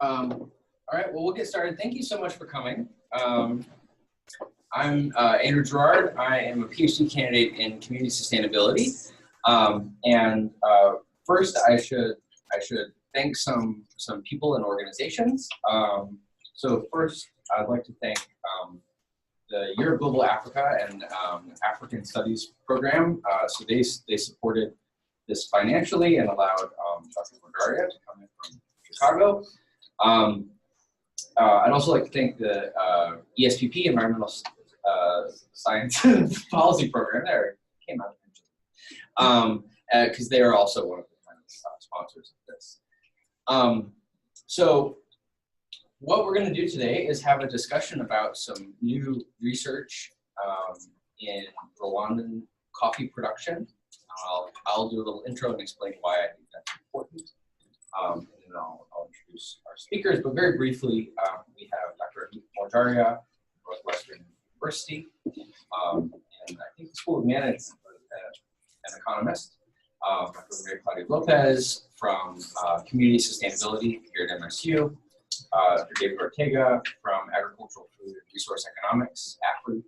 All right, well, we'll get started. Thank you so much for coming. I'm Andrew Gerard. I am a PhD candidate in community sustainability. First, I should thank some people and organizations. So first, I'd like to thank the Year of Global Africa and African Studies program. So they supported this financially and allowed Dr. Margaria to come in from Chicago. I'd also like to thank the ESPP, Environmental Science and Policy Program. There it came out because they are also one of the kind of sponsors of this. So what we're going to do today is have a discussion about some new research in Rwandan coffee production. I'll do a little intro and explain why I think that's important. And then I'll introduce our speakers, but very briefly, we have Dr. Margaria, Northwestern University, and I think the School of Management, an economist. Dr. Maria Claudia Lopez from Community Sustainability here at MSU. Dr. David Ortega from Agricultural Food and Resource Economics, AFRI.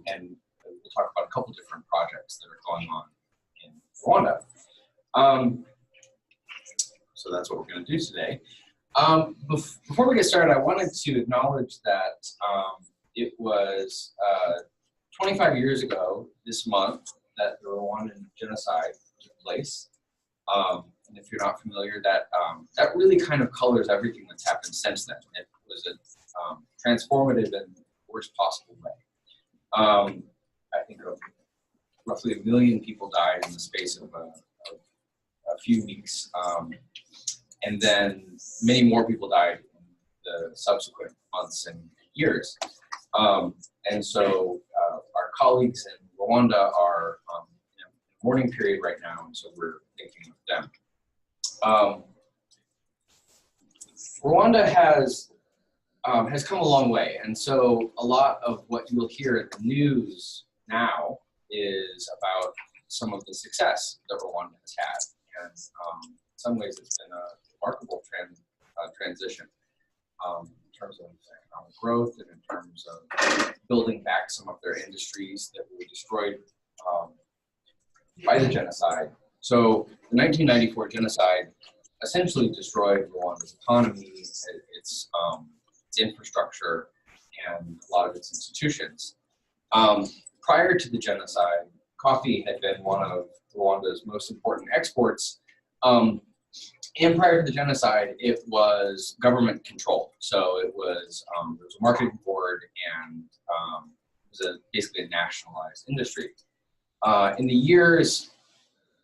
And we'll talk about a couple different projects that are going on in Rwanda. So that's what we're going to do today. Before we get started, I wanted to acknowledge that it was 25 years ago this month that the Rwandan genocide took place. And if you're not familiar, that really kind of colors everything that's happened since then. It was a transformative and worst possible way. I think roughly 1 million people died in the space of a few weeks. And then many more people died in the subsequent months and years. And so our colleagues in Rwanda are in a mourning period right now, and so we're thinking of them. Rwanda has come a long way, and so a lot of what you'll hear in the news now is about some of the success that Rwanda has had, and in some ways it's been a remarkable transition in terms of economic growth and in terms of building back some of their industries that were destroyed by the genocide. So the 1994 genocide essentially destroyed Rwanda's economy, its infrastructure, and a lot of its institutions. Prior to the genocide, coffee had been one of Rwanda's most important exports. And prior to the genocide, it was government controlled. So it was there was a marketing board, and it was basically a nationalized industry. In the years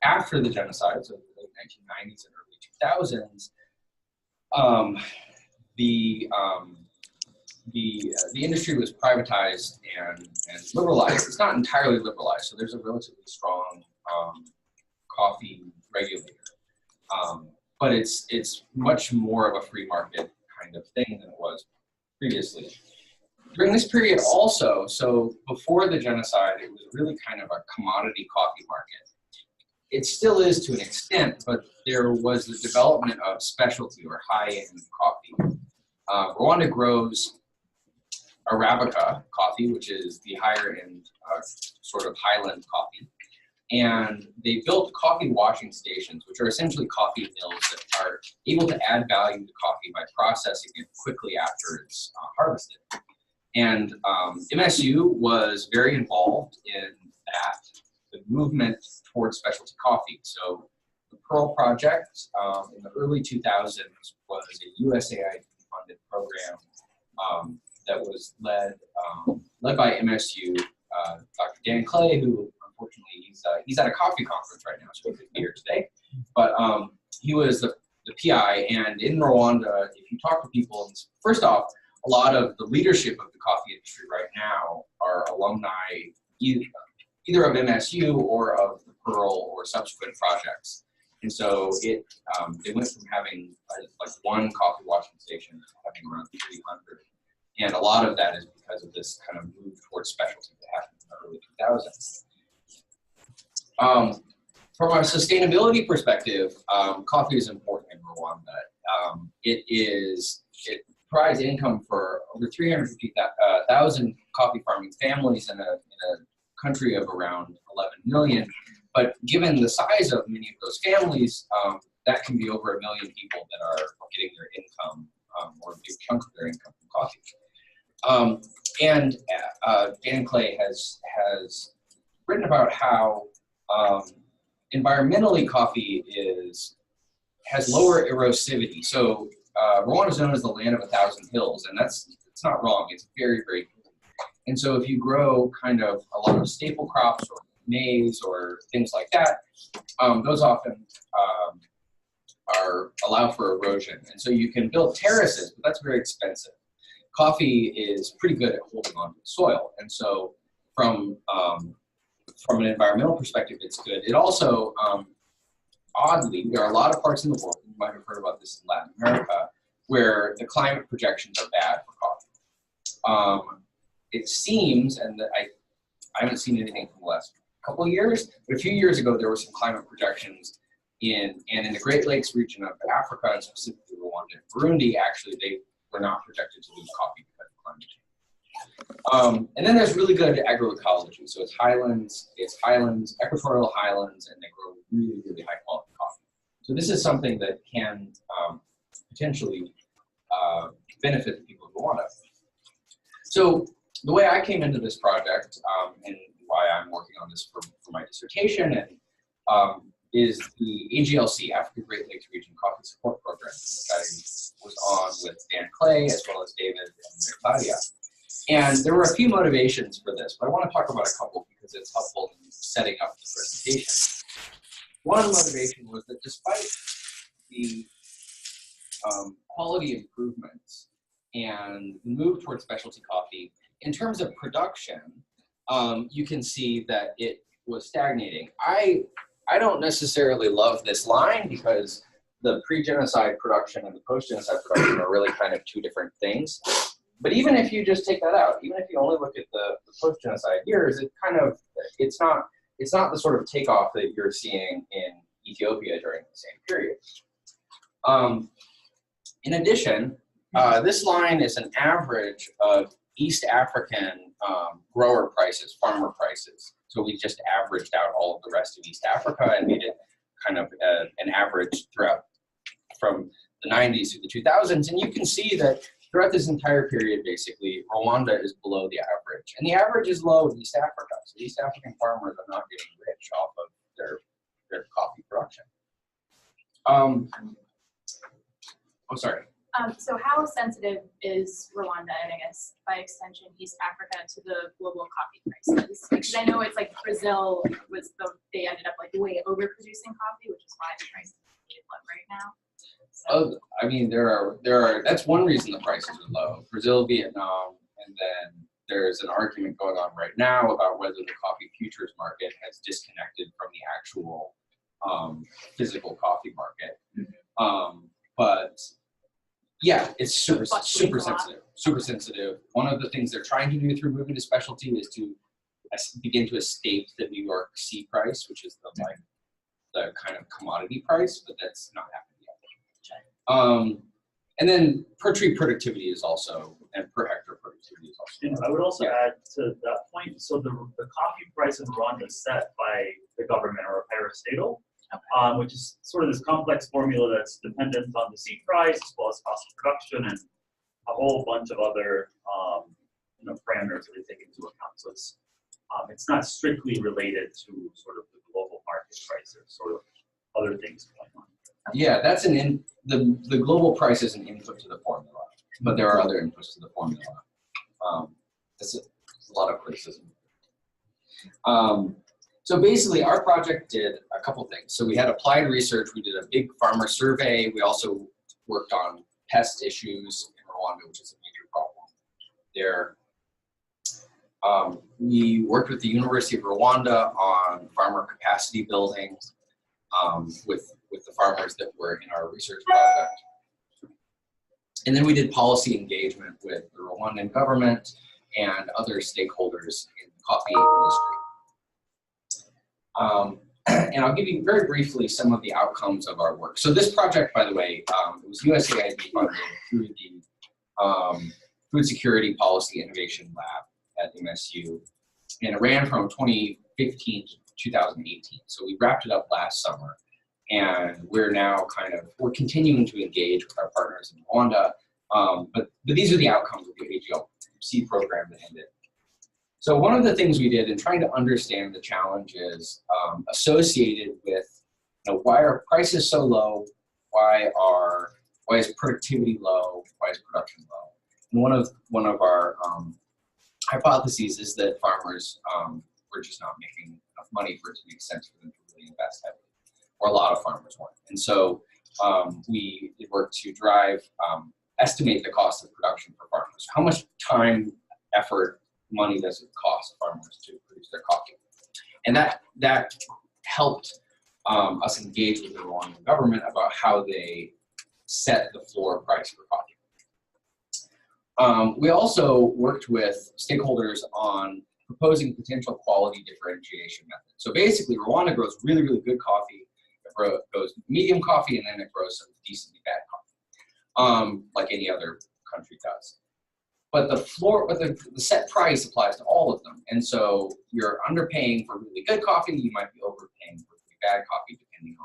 after the genocide, so the late 1990s and early 2000s, the industry was privatized and liberalized. It's not entirely liberalized, so there's a relatively strong coffee regulator. But it's much more of a free market kind of thing than it was previously. During this period also, so before the genocide, it was really kind of a commodity coffee market. It still is to an extent, but there was the development of specialty or high-end coffee. Rwanda grows Arabica coffee, which is the higher-end sort of highland coffee. And they built coffee washing stations, which are essentially coffee mills that are able to add value to coffee by processing it quickly after it's harvested. And MSU was very involved in that, the movement towards specialty coffee. So the Pearl Project in the early 2000s was a USAID-funded program that was led by MSU, Dr. Dan Clay, who unfortunately he's at a coffee conference right now, so he couldn't be here today. But he was the PI, and in Rwanda, if you talk to people, first off, a lot of the leadership of the coffee industry right now are alumni either of MSU or of the Pearl or subsequent projects. And so they went from having like one coffee washing station to having around 300. And a lot of that is because of this kind of move towards specialty that happened in the early 2000s. From a sustainability perspective, coffee is important in Rwanda. it provides income for over 350,000 coffee farming families in a country of around 11 million. But given the size of many of those families, that can be over 1 million people that are getting their income, or a big chunk of their income from coffee. And Dan Clay has written about how environmentally coffee has lower erosivity. So Rwanda is known as the land of 1,000 hills, and it's not wrong. It's very, very hilly. And so if you grow kind of a lot of staple crops or maize or things like that, those often allow for erosion. And so you can build terraces, but that's very expensive. Coffee is pretty good at holding on to the soil. And so from an environmental perspective, it's good. It also, oddly, there are a lot of parts in the world, you might have heard about this in Latin America, where the climate projections are bad for coffee. It seems, and I haven't seen anything from the last couple of years, but a few years ago there were some climate projections in the Great Lakes region of Africa, and specifically Rwanda and Burundi. Actually, they were not projected to lose coffee because of climate change. And then there's really good agroecology. So it's highlands, equatorial highlands, and they grow really, really high quality coffee. So this is something that can potentially benefit the people of Rwanda. So the way I came into this project, and why I'm working on this for my dissertation, and is the AGLC, Africa Great Lakes Region Coffee Support Program, that I was on with Dan Clay, as well as David and Claudia. And there were a few motivations for this, but I want to talk about a couple because it's helpful in setting up the presentation. One motivation was that despite the quality improvements and the move towards specialty coffee, in terms of production, you can see that it was stagnating. I don't necessarily love this line because the pre-genocide production and the post-genocide production are really kind of two different things. But even if you just take that out, even if you only look at the post-genocide years, it's not the sort of takeoff that you're seeing in Ethiopia during the same period. In addition, this line is an average of East African grower prices, farmer prices. So we just averaged out all of the rest of East Africa and made it kind of an average throughout from the 90s through the 2000s. And you can see that throughout this entire period, basically, Rwanda is below the average. And the average is low in East Africa. So East African farmers are not getting rich off of their coffee production. Sorry. So how sensitive is Rwanda, and I guess by extension East Africa, to the global coffee prices? Because I know it's like Brazil they ended up like way overproducing coffee, which is why the price is really low right now. So. Oh, I mean, there are. That's one reason the prices are low. Brazil, Vietnam, and then there's an argument going on right now about whether the coffee futures market has disconnected from the actual physical coffee market. Mm-hmm. But yeah, it's super sensitive. One of the things they're trying to do through moving to specialty is to begin to escape the New York C price, which is the kind of commodity price, but that's not happening yet. And then per tree productivity is also, and per hectare productivity is also. And I would also add to that point, so the coffee price in Rwanda is set by the government or a parastatal. Okay. Which is sort of this complex formula that's dependent on the seed price as well as cost of production and a whole bunch of other parameters that they take into account. So it's not strictly related to sort of the global market price. There's sort of other things going on. Yeah, that's the global price is an input to the formula, but there are other inputs to the formula. It's a lot of criticism. So basically, our project did a couple things. So we had applied research. We did a big farmer survey. We also worked on pest issues in Rwanda, which is a major problem there. We worked with the University of Rwanda on farmer capacity building with the farmers that were in our research project. And then we did policy engagement with the Rwandan government and other stakeholders in the coffee industry. and I'll give you very briefly some of the outcomes of our work. So this project, by the way, it was USAID funded through the Food Security Policy Innovation Lab at MSU, and it ran from 2015 to 2018. So we wrapped it up last summer, and we're now we're continuing to engage with our partners in Rwanda, but these are the outcomes of the AGLC program that ended. So one of the things we did in trying to understand the challenges associated with, why are prices so low, why is productivity low, why is production low? And one of our hypotheses is that farmers were just not making enough money for it to make sense for them to really invest heavily, or a lot of farmers weren't. And so we worked to estimate the cost of production for farmers. How much time, effort, money does it cost farmers to produce their coffee? And that helped us engage with the Rwandan government about how they set the floor price for coffee. We also worked with stakeholders on proposing potential quality differentiation methods. So basically, Rwanda grows really, really good coffee, it grows medium coffee, and then it grows some decently bad coffee, like any other country does. But the set price applies to all of them. And so you're underpaying for really good coffee, you might be overpaying for really bad coffee, depending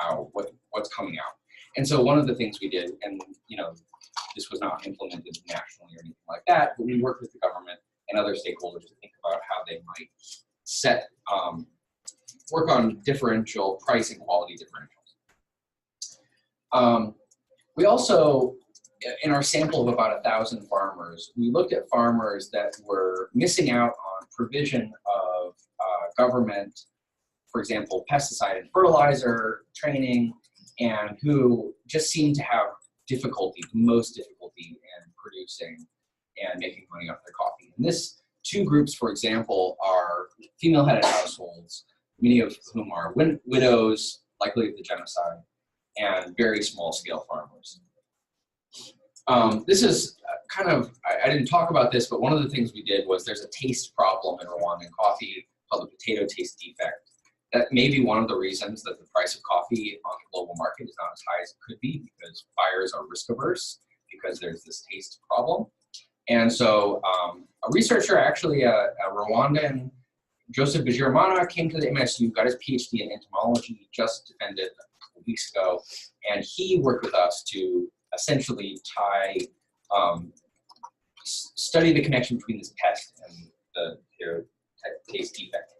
on what's coming out. And so one of the things we did, and this was not implemented nationally or anything like that, but we worked with the government and other stakeholders to think about how they might work on differential price and quality differentials. We also, in our sample of about 1,000 farmers, we looked at farmers that were missing out on provision of government, for example, pesticide and fertilizer training, and who just seemed to have most difficulty in producing and making money off their coffee. And this two groups, for example, are female-headed households, many of whom are widows, likely of the genocide, and very small-scale farmers. This is I didn't talk about this, but one of the things we did was there's a taste problem in Rwandan coffee called the potato taste defect. That may be one of the reasons that the price of coffee on the global market is not as high as it could be, because buyers are risk averse, because there's this taste problem. And so a researcher, actually a Rwandan, Joseph Bigirimana, came to the MSU, got his PhD in entomology, just defended a couple weeks ago, and he worked with us to essentially study the connection between this pest and their taste defect.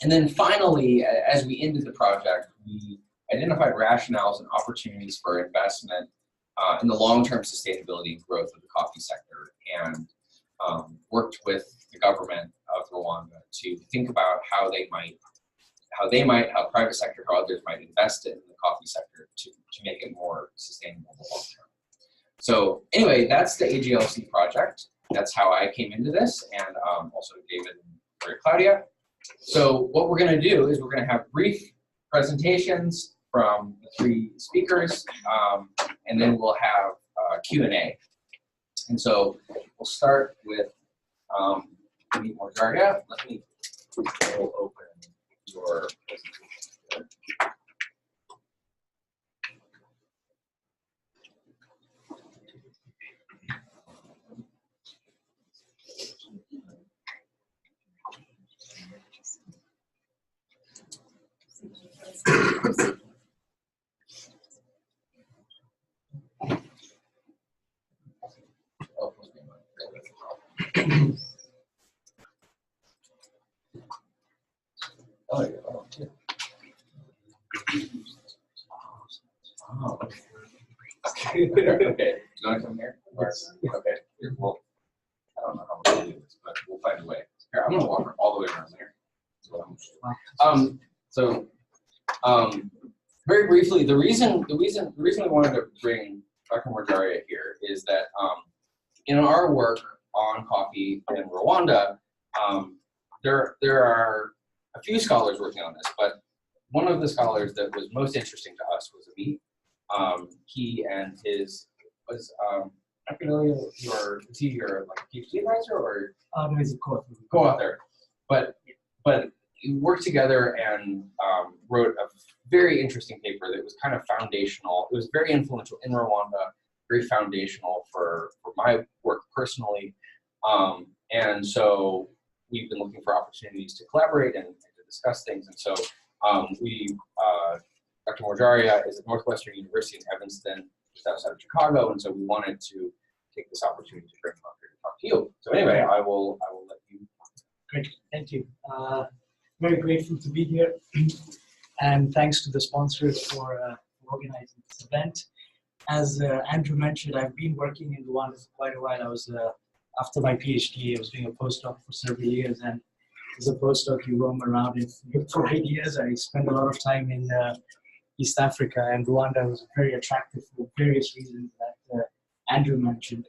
And then finally, as we ended the project, we identified rationales and opportunities for investment in the long-term sustainability and growth of the coffee sector, and worked with the government of Rwanda to think about how private sector, how others might invest in the coffee sector to make it more sustainable in the long term. So anyway, that's the AGLC project. That's how I came into this, and also David and Claudia. So what we're going to do is we're going to have brief presentations from the three speakers, and then we'll have Q&A. And so we'll start with Margaria. Let me open your presentation. Oh, yeah. Oh, yeah. Oh, okay. Okay. Okay. Do you want to come here? Yes. Okay. Well, I don't know how we're going to do this, but we'll find a way. Here, I'm going to walk all the way around there. Very briefly, the reason we wanted to bring Dr. Margaria here is that in our work on coffee in Rwanda, there are a few scholars working on this, but one of the scholars that was most interesting to us was Amit. He and his was I'm familiar with is he your PhD advisor or no, he's a co-author? But we worked together and wrote a very interesting paper that was kind of foundational. It was very influential in Rwanda, very foundational for my work personally. And so we've been looking for opportunities to collaborate and to discuss things. And so Dr. Morjaria is at Northwestern University in Evanston, just outside of Chicago. And so we wanted to take this opportunity to bring him up here to talk to you. So anyway, I will let you. Great, thank you. Very grateful to be here. And thanks to the sponsors for organizing this event. As Andrew mentioned, I've been working in Rwanda for quite a while. I was, after my PhD, I was doing a postdoc for several years. And as a postdoc, you roam around for 8 years. I spent a lot of time in East Africa, and Rwanda was very attractive for various reasons that Andrew mentioned.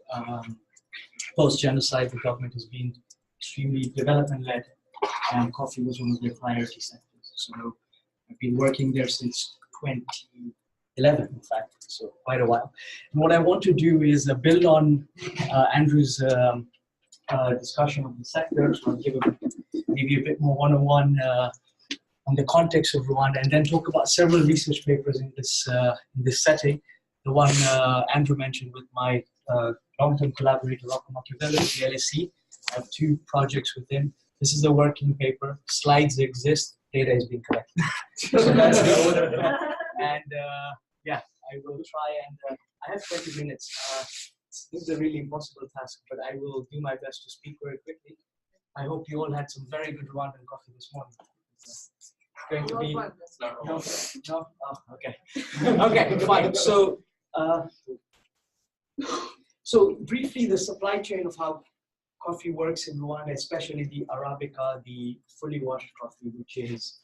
Post-genocide, the government has been extremely development-led, and coffee was one of their priority sectors. So I've been working there since 2011, in fact, so quite a while. And what I want to do is build on Andrew's discussion of the sector. So I'll give maybe a bit more one-on-one on the context of Rwanda, and then talk about several research papers in this setting. The one Andrew mentioned with my long-term collaborator, Rocco Machiavelli, the LSE. I have 2 projects with him. This is a working paper. Slides exist. Data is being collected. So that's the order. And yeah, I will try and I have 20 minutes. This is a really impossible task, but I will do my best to speak very quickly. I hope you all had some very good Rwandan coffee this morning. It's going to be no? Oh, okay. Okay, fine. So briefly, the supply chain of how coffee works in Rwanda, especially the Arabica, the fully washed coffee, which is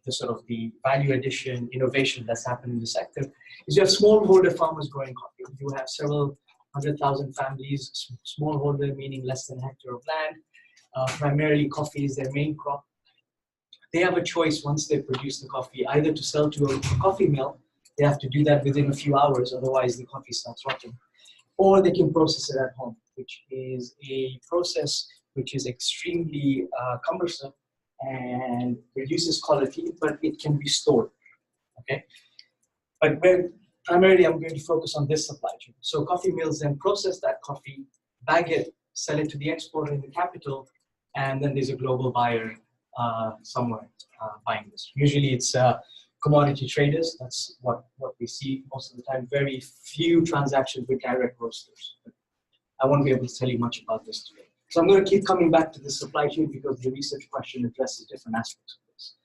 the sort of the value addition innovation that's happened in the sector, is you have smallholder farmers growing coffee. You have several 100,000 families, smallholder meaning less than a hectare of land. Primarily coffee is their main crop. They have a choice once they produce the coffee, either to sell to a coffee mill. They have to do that within a few hours, otherwise the coffee starts rotting. Or they can process it at home, which is a process which is extremely cumbersome and reduces quality, but it can be stored, okay? But primarily I'm going to focus on this supply chain. So coffee mills then process that coffee, bag it, sell it to the exporter in the capital, and then there's a global buyer somewhere buying this. Usually it's commodity traders. That's what we see most of the time. Very few transactions with direct roasters. But I won't be able to tell you much about this today. So I'm going to keep coming back to the supply chain because the research question addresses different aspects of this.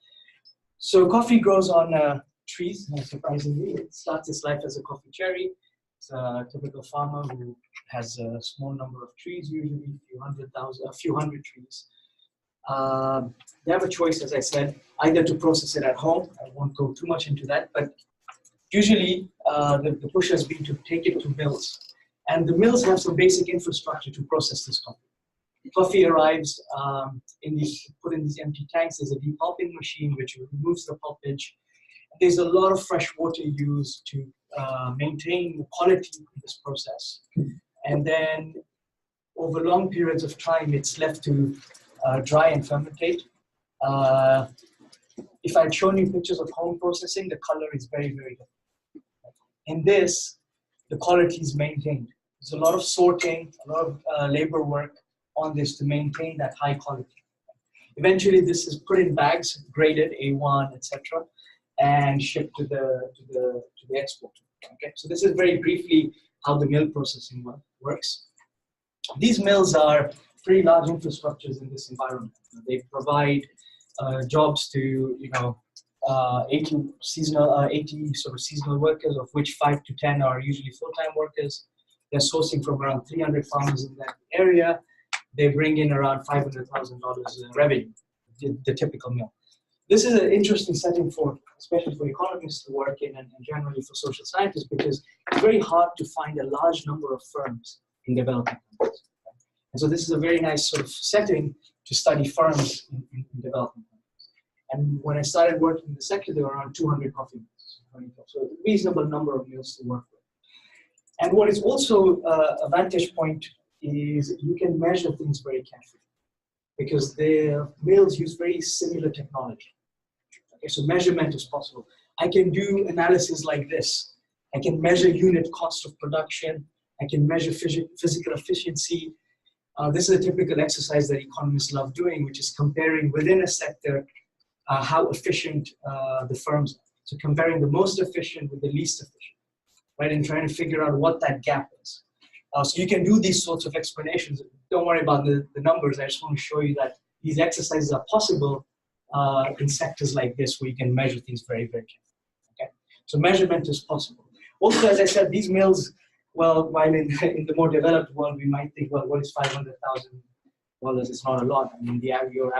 So coffee grows on trees, not surprisingly. It starts its life as a coffee cherry. It's a typical farmer who has a small number of trees, usually a few hundred trees. They have a choice, as I said, either to process it at home. I won't go too much into that, but usually the push has been to take it to mills. And the mills have some basic infrastructure to process this coffee. Coffee arrives put in these empty tanks. There's a depulping machine which removes the pulpage. There's a lot of fresh water used to maintain the quality of this process. And then over long periods of time, it's left to dry and fermentate. If I'd shown you pictures of home processing, the color is very, very different. In this, the quality is maintained. There's a lot of sorting, a lot of labor work on this to maintain that high quality. Eventually, this is put in bags, graded A1, etc., and shipped to the exporter. Okay, so this is very briefly how the mill processing works. These mills are pretty large infrastructures in this environment. They provide jobs to 80 sort of seasonal workers, of which 5 to 10 are usually full-time workers. They're sourcing from around 300 farmers in that area. They bring in around $500,000 in revenue, the typical mill. This is an interesting setting especially for economists to work in and generally for social scientists, because it's very hard to find a large number of firms in developing countries. And so this is a very nice sort of setting to study firms in developing countries. And when I started working in the sector, there were around 200 coffee mills. So a reasonable number of mills to work with. And what is also a vantage point is you can measure things very carefully. because their mills use very similar technology. Okay, so measurement is possible. I can do analysis like this. I can measure unit cost of production. I can measure physical efficiency. This is a typical exercise that economists love doing, which is comparing within a sector how efficient the firms are. So comparing the most efficient with the least efficient, right? And trying to figure out what that gap is. So you can do these sorts of explanations. Don't worry about the numbers. I just want to show you that these exercises are possible in sectors like this where you can measure things very, very carefully. Okay? So measurement is possible. Also, as I said, these mills, well, while in the more developed world, we might think, well, what is $500,000? It's not a lot. I mean, your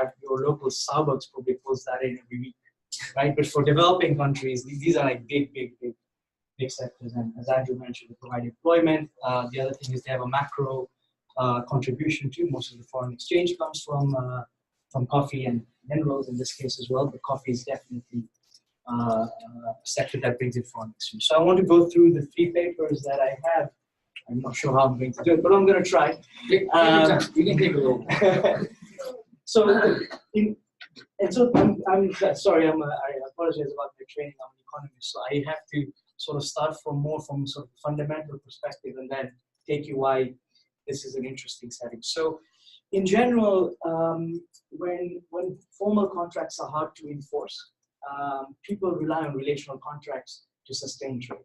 local Starbucks probably pulls that in every week, right? But for developing countries, these are like big sectors. And as Andrew mentioned, they provide employment. The other thing is they have a macro contribution too. Most of the foreign exchange comes from coffee and minerals in this case as well. But coffee is definitely a sector that brings in foreign exchange. So I want to go through the 3 papers that I have. I'm not sure how I'm going to do it, but I'm going to try. You can take a little. So I'm sorry. I apologize about my training. I'm an economist, so I have to sort of start from sort of fundamental perspective, and then take you why this is an interesting setting. So, in general, when formal contracts are hard to enforce, people rely on relational contracts to sustain trade.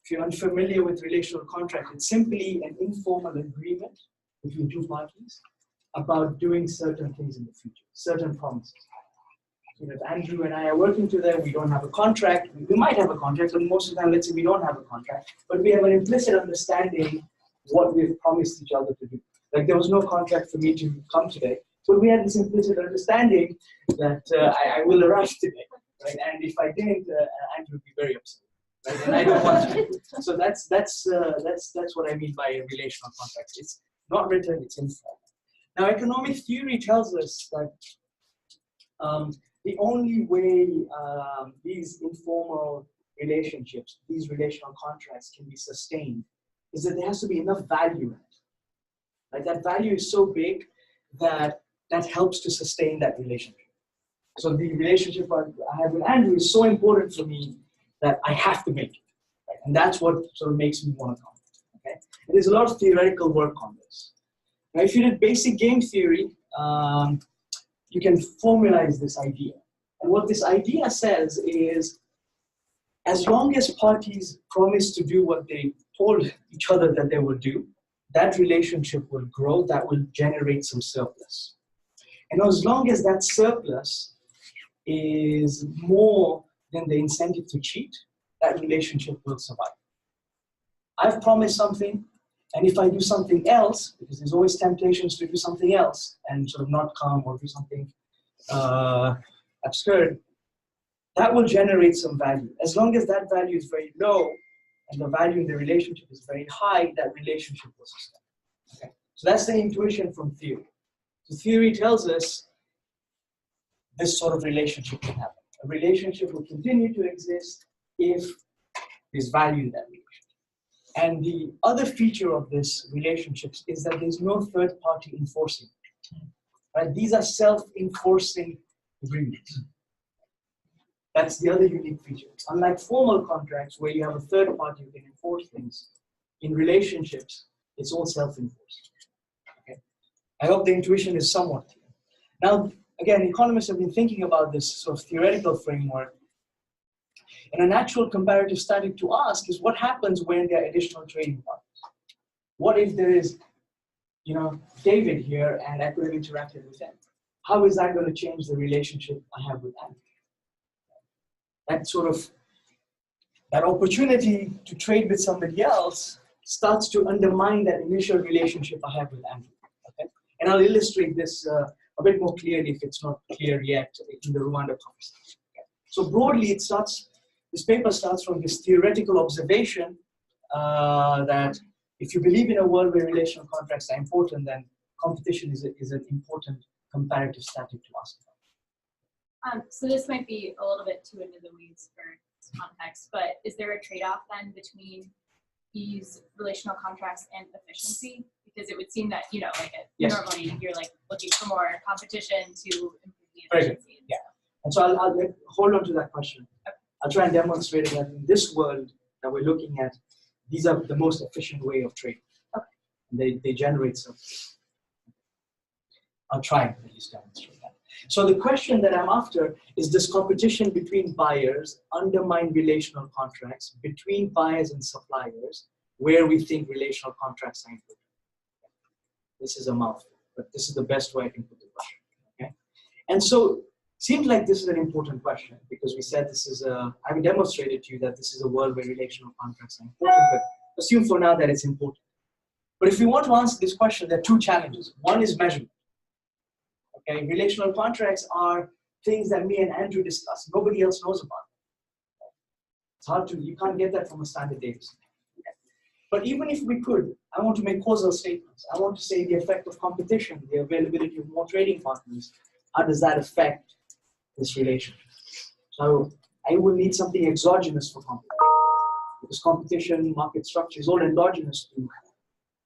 If you're unfamiliar with relational contract, it's simply an informal agreement between 2 parties about doing certain things in the future, certain promises. So if Andrew and I are working together, we don't have a contract. We might have a contract, but most of the time, let's say we don't have a contract, but we have an implicit understanding what we've promised each other to do. Like there was no contract for me to come today, but we had this implicit understanding that I will arrive today, right? And if I didn't, Andrew would be very upset. Right? And I don't want to. So that's what I mean by relational contracts. It's not written; it's informal. Now, economic theory tells us that the only way these informal relationships, these relational contracts, can be sustained is that there has to be enough value in it. Like that value is so big that helps to sustain that relationship. So the relationship I have with Andrew is so important for me that I have to make it. Right? And that's what sort of makes me want to come. Okay? And there's a lot of theoretical work on this. Now, if you did basic game theory, you can formalize this idea. And what this idea says is, as long as parties promise to do what they told each other that they would do, that relationship will grow, that will generate some surplus. And as long as that surplus is more than the incentive to cheat, that relationship will survive. I've promised something, and if I do something else, because there's always temptations to do something else and sort of not come or do something absurd, that will generate some value. As long as that value is very low and the value in the relationship is very high, that relationship will sustain. Okay? So that's the intuition from theory. So theory tells us this sort of relationship can happen. A relationship will continue to exist if there's value in that relationship. And the other feature of this relationship is that there's no third party enforcing. Right? These are self-enforcing agreements. That's the other unique feature. Unlike formal contracts where you have a third party who can enforce things, in relationships, it's all self-enforced. Okay? I hope the intuition is somewhat clear. Now, again, economists have been thinking about this sort of theoretical framework. And a natural comparative study to ask is what happens when there are additional trading partners? What if there is, David here and I could have interacted with him? How is that going to change the relationship I have with Andrew? That opportunity to trade with somebody else starts to undermine that initial relationship I have with Andrew. Okay? And I'll illustrate this a bit more clearly if it's not clear yet in the Rwanda conversation. Okay? So broadly, this paper starts from this theoretical observation that if you believe in a world where relational contracts are important, then competition is an important comparative static to ask about. So this might be a little bit too into the weeds for this context, but is there a trade-off then between these relational contracts and efficiency? Because it would seem that, like Yes. normally you're like looking for more competition to improve the Very good. efficiency. Yeah. And so I'll hold on to that question. I'll try and demonstrate that in this world that we're looking at, these are the most efficient way of trading. Okay. They generate some. I'll try and at least demonstrate that. So the question that I'm after is, does competition between buyers undermine relational contracts between buyers and suppliers where we think relational contracts are important? This is a mouthful, but this is the best way I can put the question. Okay? And so seems like this is an important question because we said this is I've demonstrated to you that this is a world where relational contracts are important, but assume for now that it's important. But if we want to answer this question, there are two challenges. One is measurement. Okay, relational contracts are things that me and Andrew discuss. Nobody else knows about. It's hard to, you can't get that from a standard data set. Okay. But even if we could, I want to make causal statements. I want to say the effect of competition, the availability of more trading partners. How does that affect this relationship? So I will need something exogenous for competition. Because competition, market structure is all endogenous to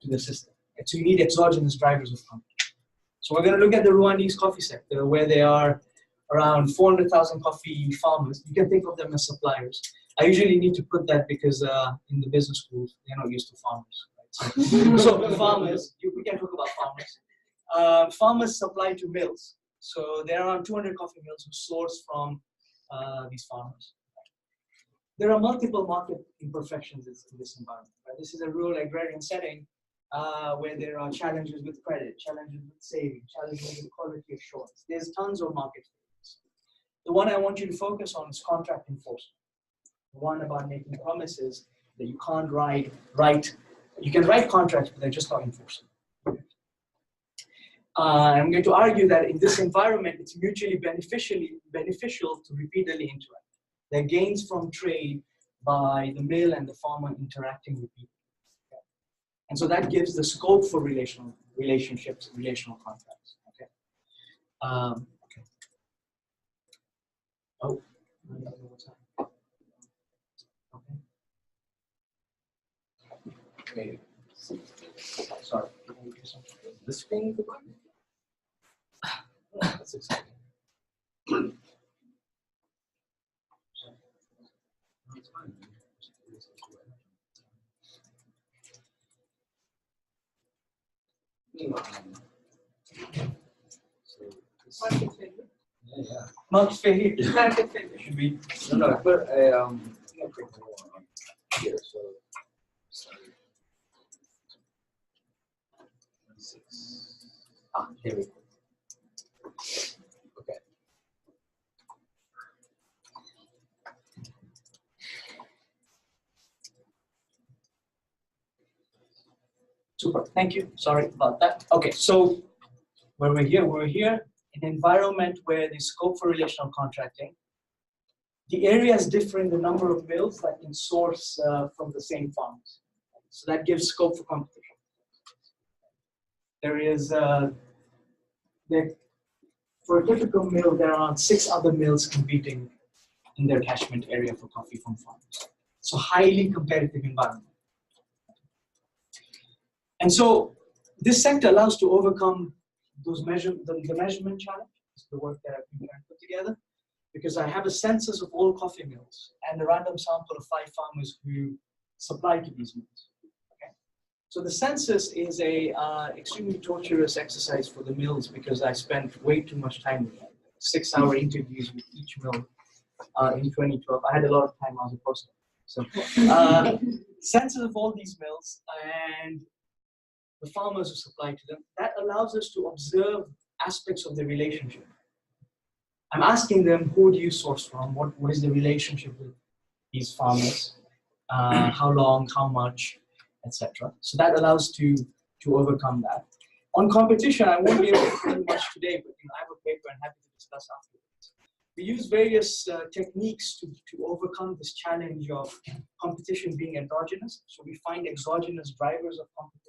the system. And so you need exogenous drivers of competition. So we're going to look at the Rwandese coffee sector, where there are around 400,000 coffee farmers. You can think of them as suppliers. I usually need to put that because in the business schools, they're not used to farmers. Right? So farmers, we can talk about farmers. Farmers supply to mills. So there are around 200 coffee mills who source from these farmers. There are multiple market imperfections in this environment. Right? This is a rural agrarian setting where there are challenges with credit, challenges with saving, challenges with quality assurance. There's tons of market failures. The one I want you to focus on is contract enforcement. The one about making promises that you can't write. You can write contracts, but they're just not enforceable. I'm going to argue that in this environment, it's mutually beneficial to repeatedly interact. There are gains from trade by the mill and the farmer interacting repeatedly. And so that gives the scope for relational relationships, relational contracts. Okay. Okay. Oh, I don't know what's happening. Okay. Sorry. The screen. That's exciting. Market failure. Market failure. Should be. No, I put a here, so. Here we go. Okay. Super. Thank you. Sorry about that. Okay, so we're here in an environment where the scope for relational contracting, the area is different, the number of mills that can source from the same farms. So that gives scope for competition. There is, for a typical mill, there are 6 other mills competing in their catchment area for coffee from farms. So highly competitive environment. And so this sector allows to overcome those the measurement challenge, the work that I've been trying to put together, because I have a census of all coffee mills and a random sample of 5 farmers who supply to these mills. Okay? So the census is a extremely torturous exercise for the mills because I spent way too much time with them. 6-hour interviews with each mill in 2012. I had a lot of time as a postdoc. So census of all these mills and the farmers who supply to them, that allows us to observe aspects of the relationship. I'm asking them, who do you source from? What is the relationship with these farmers? How long, how much, etc. So that allows to overcome that. On competition, I won't be able to put in much today, but I have a paper and happy to discuss afterwards. We use various techniques to overcome this challenge of competition being endogenous. So we find exogenous drivers of competition,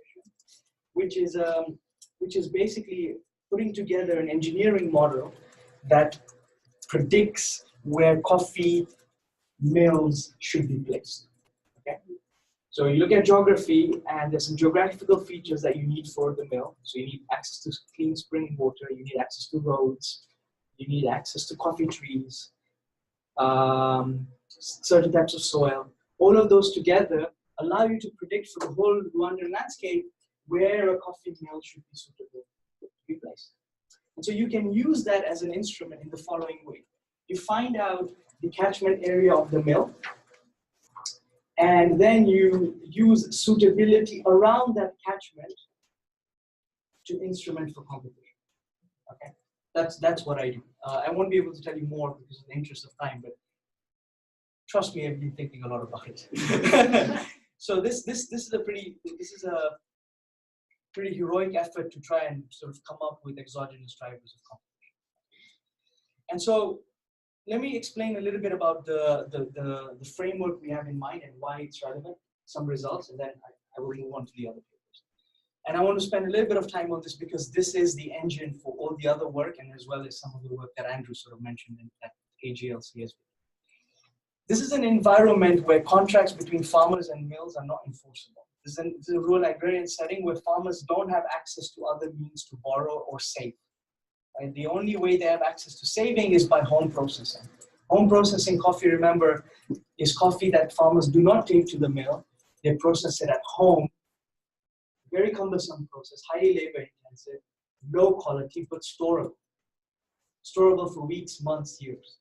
which is basically putting together an engineering model that predicts where coffee mills should be placed. Okay? So you look at geography, and there's some geographical features that you need for the mill. So you need access to clean spring water, you need access to roads, you need access to coffee trees, certain types of soil. All of those together allow you to predict for the whole Rwandan landscape where a coffee mill should be suitable to be placed. And so you can use that as an instrument in the following way. You find out the catchment area of the mill, and then you use suitability around that catchment to instrument for competition. Okay, that's what I do. I won't be able to tell you more because of the interest of time, but trust me, I've been thinking a lot about it. So this is a pretty heroic effort to try and sort of come up with exogenous drivers of competition. And so let me explain a little bit about the framework we have in mind and why it's relevant, some results, and then I will move on to the other papers. And I want to spend a little bit of time on this because this is the engine for all the other work, and as well as some of the work that Andrew sort of mentioned at AGLC as well. This is an environment where contracts between farmers and mills are not enforceable. This is a rural agrarian setting where farmers don't have access to other means to borrow or save. Right? The only way they have access to saving is by home processing. Home processing coffee, remember, is coffee that farmers do not take to the mill. They process it at home. Very cumbersome process, highly labor intensive, low quality, but storable. Storable for weeks, months, years.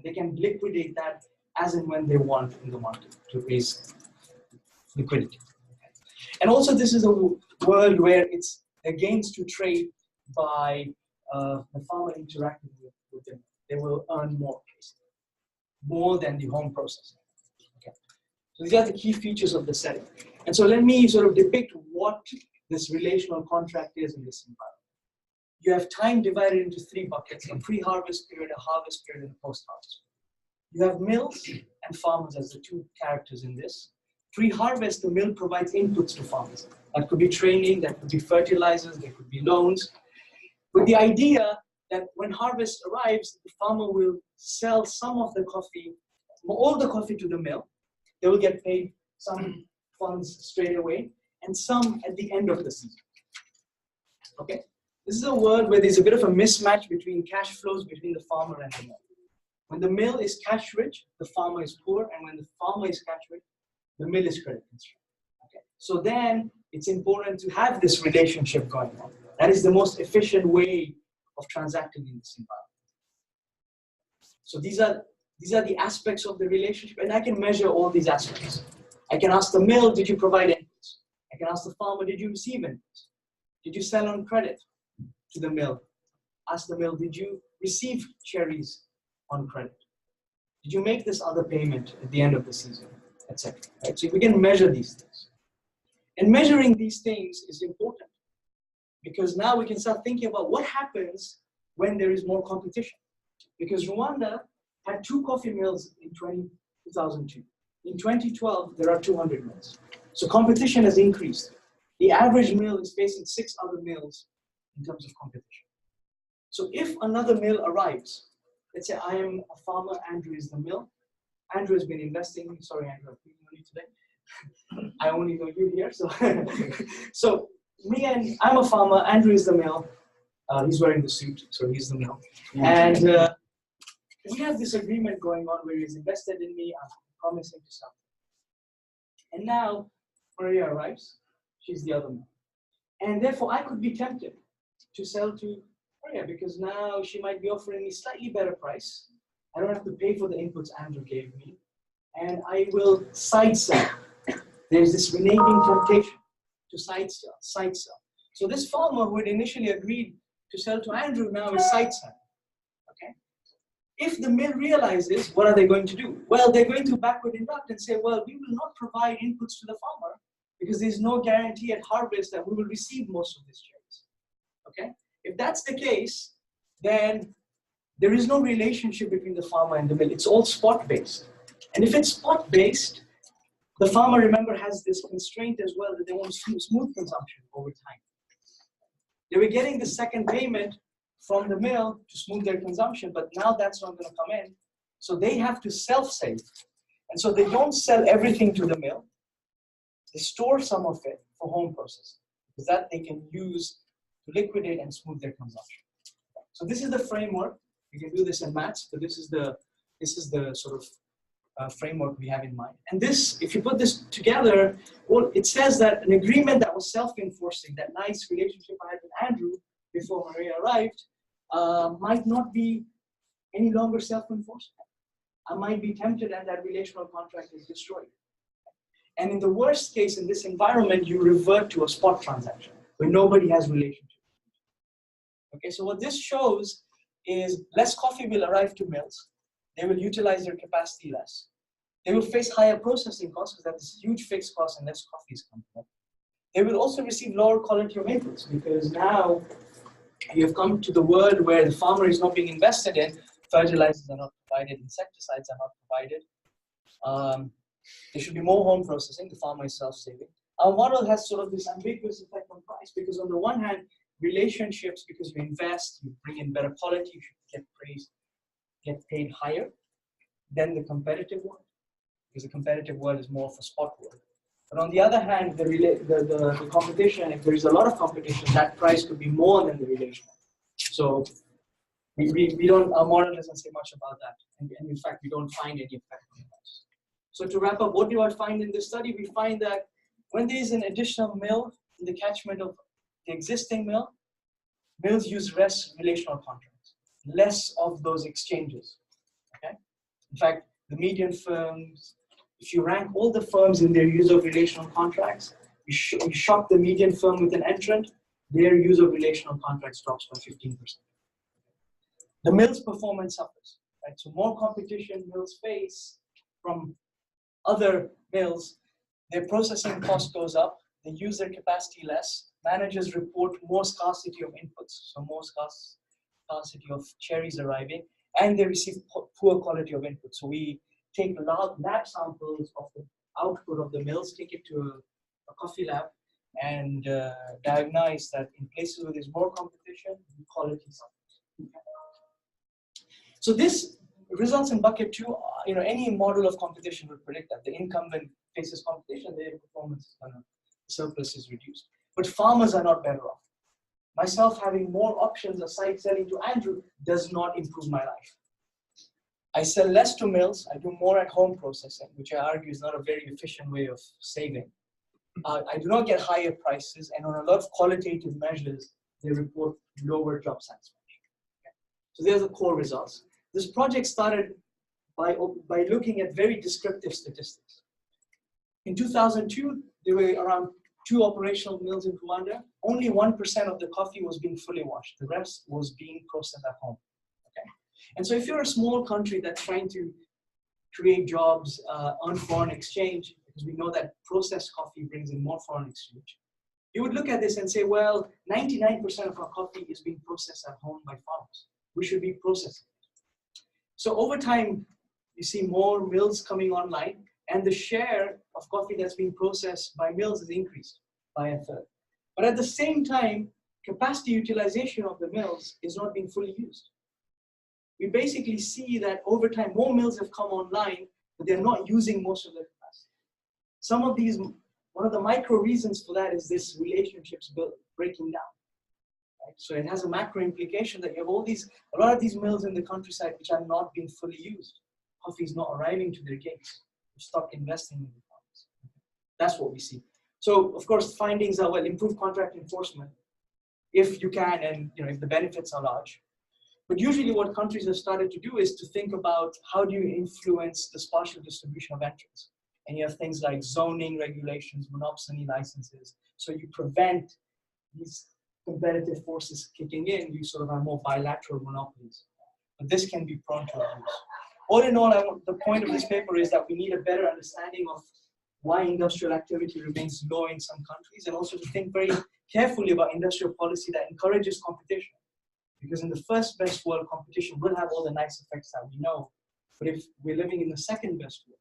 They can liquidate that as and when they want in the market to raise liquidity. And also this is a world where it's against to trade by the farmer interacting with them. They will earn more than the home processing. Okay. So these are the key features of the setting. And so let me sort of depict what this relational contract is in this environment. You have time divided into three buckets: a pre-harvest period, a harvest period, and a post-harvest. You have mills and farmers as the two characters in this. Pre-harvest, the mill provides inputs to farmers. That could be training, that could be fertilizers, there could be loans. With the idea that when harvest arrives, the farmer will sell some of the coffee, all the coffee to the mill. They will get paid some funds straight away and some at the end of the season. Okay? This is a world where there's a bit of a mismatch between cash flows between the farmer and the mill. When the mill is cash rich, the farmer is poor, and when the farmer is cash rich, the mill is credit constrained. Okay. So then it's important to have this relationship going on. That is the most efficient way of transacting in this environment. So these are the aspects of the relationship, and I can measure all these aspects. I can ask the mill, did you provide inputs? I can ask the farmer, did you receive inputs? Did you sell on credit to the mill? Ask the mill, did you receive cherries on credit? Did you make this other payment at the end of the season, etc.? Right? So we can measure these things. And measuring these things is important because now we can start thinking about what happens when there is more competition. Because Rwanda had 2 coffee mills in 2002. In 2012, there are 200 mills. So competition has increased. The average mill is facing 6 other mills in terms of competition. So if another mill arrives, let's say I am a farmer, Andrew is the mill. Andrew has been investing. Sorry, Andrew, I'm picking on you today. I only know you here. So I'm a farmer, Andrew is the mill. He's wearing the suit, so he's the mill. And we have this agreement going on where he's invested in me, I'm promising to sell. And now Maria arrives, she's the other mill. And therefore I could be tempted to sell to Maria because now she might be offering me slightly better price. I don't have to pay for the inputs Andrew gave me. And I will side sell. There's this reneging temptation to side sell. So this farmer who had initially agreed to sell to Andrew now is side selling. Okay? If the mill realizes, what are they going to do? Well, they're going to backward induct and say, well, we will not provide inputs to the farmer because there's no guarantee at harvest that we will receive most of these cherries. Okay? If that's the case, then there is no relationship between the farmer and the mill. It's all spot-based. And if it's spot-based, the farmer, remember, has this constraint as well that they want smooth consumption over time. They were getting the second payment from the mill to smooth their consumption, but now that's not going to come in. So they have to self-save. And so they don't sell everything to the mill. They store some of it for home processing, because that they can use to liquidate and smooth their consumption. So this is the framework. You can do this in maths, but this is the sort of framework we have in mind. And this, if you put this together, well, it says that an agreement that was self-enforcing, that nice relationship I had with Andrew before Maria arrived, might not be any longer self-enforcing. I might be tempted and that relational contract is destroyed. And in the worst case, in this environment, you revert to a spot transaction where nobody has relationship. Okay, so what this shows is less coffee will arrive to mills. They will utilize their capacity less. They will face higher processing costs because that's huge fixed costs and less coffee is coming up. They will also receive lower quality of inputs because now you've come to the world where the farmer is not being invested in, fertilizers are not provided, insecticides are not provided. There should be more home processing, the farmer is self-saving. Our model has sort of this ambiguous effect on price because on the one hand, relationships, because you invest, you bring in better quality, you should get paid higher than the competitive world, because the competitive world is more of a spot world. But on the other hand, the competition, if there is a lot of competition, that price could be more than the relational. So we don't, our model doesn't say much about that. And in fact, we don't find any effect on price. So to wrap up, what do I find in this study? We find that when there is an additional mill in the catchment of the existing mill, mills use less relational contracts, less of those exchanges. Okay? In fact, the median firms, if you rank all the firms in their use of relational contracts, you shock the median firm with an entrant, their use of relational contracts drops by 15%. The mill's performance suffers, right? So more competition mills face from other mills, their processing cost goes up, they use their capacity less, managers report more scarcity of inputs, so more scarcity of cherries arriving, and they receive poor quality of input. So we take lab samples of the output of the mills, take it to a coffee lab, and diagnose that in places where there's more competition, the quality suffers. So this results in bucket 2. Any model of competition would predict that the incumbent faces competition, their performance is gonna, surplus is reduced. But farmers are not better off. Myself having more options aside selling to Andrew does not improve my life. I sell less to mills, I do more at home processing, which I argue is not a very efficient way of saving. I do not get higher prices, and on a lot of qualitative measures, they report lower job satisfaction. Okay. So there's the core results. This project started by looking at very descriptive statistics. In 2002, there were around 2 operational mills in Rwanda. Only 1% of the coffee was being fully washed. The rest was being processed at home. Okay? And so if you're a small country that's trying to create jobs, earn foreign exchange, because we know that processed coffee brings in more foreign exchange, you would look at this and say, well, 99% of our coffee is being processed at home by farmers. We should be processing it. So over time, you see more mills coming online, and the share of coffee that's being processed by mills is increased by a third. But at the same time, capacity utilization of the mills is not being fully used. We basically see that over time, more mills have come online, but they're not using most of their capacity. Some of these, one of the micro reasons for that is this relationships breaking down. Right? So it has a macro implication that you have a lot of these mills in the countryside which are not being fully used. Coffee is not arriving to their gates. They've stopped investing in the farms. That's what we see. So of course, findings are, well, improve contract enforcement if you can, and if the benefits are large. But usually what countries have started to do is to think about how do you influence the spatial distribution of entrants. And you have things like zoning regulations, monopsony licenses. So you prevent these competitive forces kicking in. You sort of have more bilateral monopolies. But this can be prone to abuse. All in all, the point of this paper is that we need a better understanding of why industrial activity remains low in some countries, and also to think very carefully about industrial policy that encourages competition. Because in the first best world, competition will have all the nice effects that we know. But if we're living in the second best world,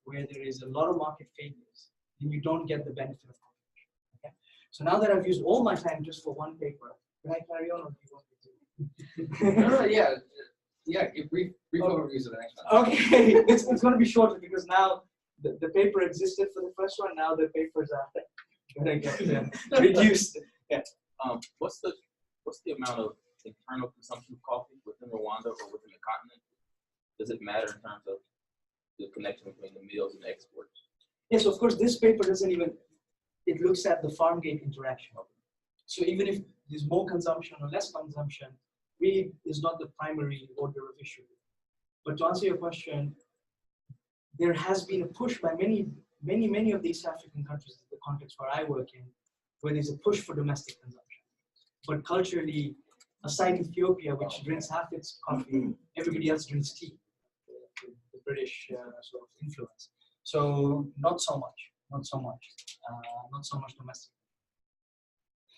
where there is a lot of market failures, then you don't get the benefit of competition. Okay? So now that I've used all my time just for one paper, can I carry on, or do you want me to? No, yeah, brief overviews of the next one. Okay, it's going to be shorter because now the paper existed for the first one. Now the papers are gonna get reduced. Yeah. What's the amount of internal consumption of coffee within Rwanda or within the continent? Does it matter in terms of the connection between the meals and exports? Yes, of course. This paper doesn't even. It looks at the farm gate interaction. So even if there's more consumption or less consumption, really is not the primary order of issue. But to answer your question, there has been a push by many of the East African countries, the context where I work in, where there's a push for domestic consumption. But culturally, aside Ethiopia, which drinks half its coffee, everybody else drinks tea, the British sort of influence. So not so much domestic. I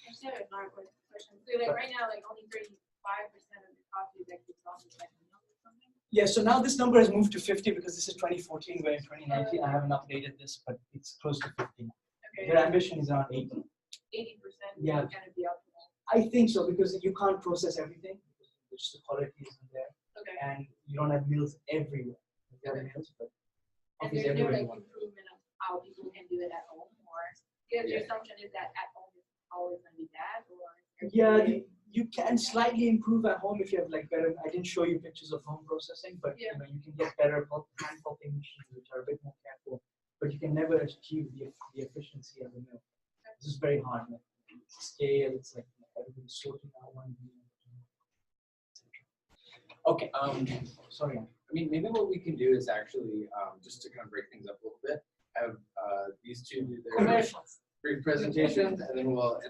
just have another question. So like right now, like only 35% of the coffee that gets off is like milk or something? Yeah, so now this number has moved to 50 because this is 2014, where in 2019 I haven't updated this, but it's close to 50. Okay. Their ambition is around 80. 80% Yeah. kind of be up to that. I think so because you can't process everything, because the quality isn't there, Okay. and you don't have mills everywhere. You have mills, but And coffee's there's no everywhere. like you want. improvement of how people can do it at home, or because the Yeah. assumption is that at home is always going to be bad, or Yeah, you can slightly improve at home if you have like better. I didn't show you pictures of home processing, but Yeah. you know you can get better hand pulping machines which are a bit more careful. But you can never achieve the efficiency of the mill. This is very hard. Like, scale, it's like everybody sorting out one bean. Okay. Sorry. I mean, maybe what we can do is actually, just to kind of break things up a little bit, have these two do their commercials. brief presentations, and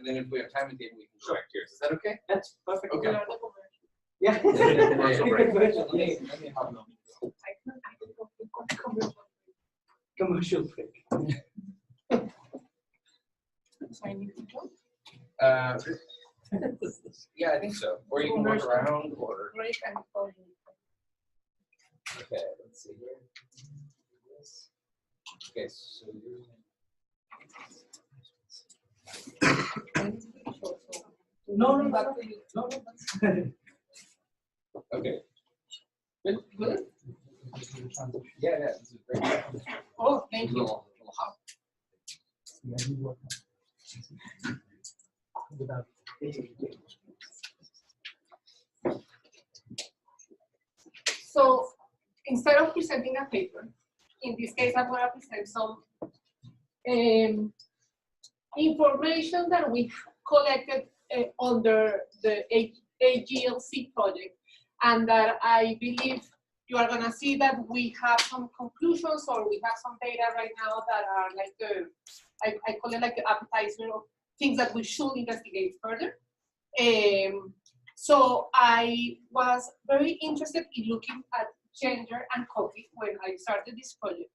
then if we have time at the end, we can go back to yours. Is that okay? That's perfect. Okay. Yeah. Commercial break. Let me help them. Commercial break. Yeah, I think so. Or you can work around, or Break and closing. okay, let's see here. Okay, so No. okay. Good. Yeah, this is great. Oh, thank A you. little hot. So instead of presenting a paper, in this case, I'm going to present some information that we collected under the AGLC project, and that I believe you are going to see that we have some conclusions, or we have some data right now that are like the, I call it like the appetizer of things that we should investigate further. So I was very interested in looking at gender and coffee when I started this project.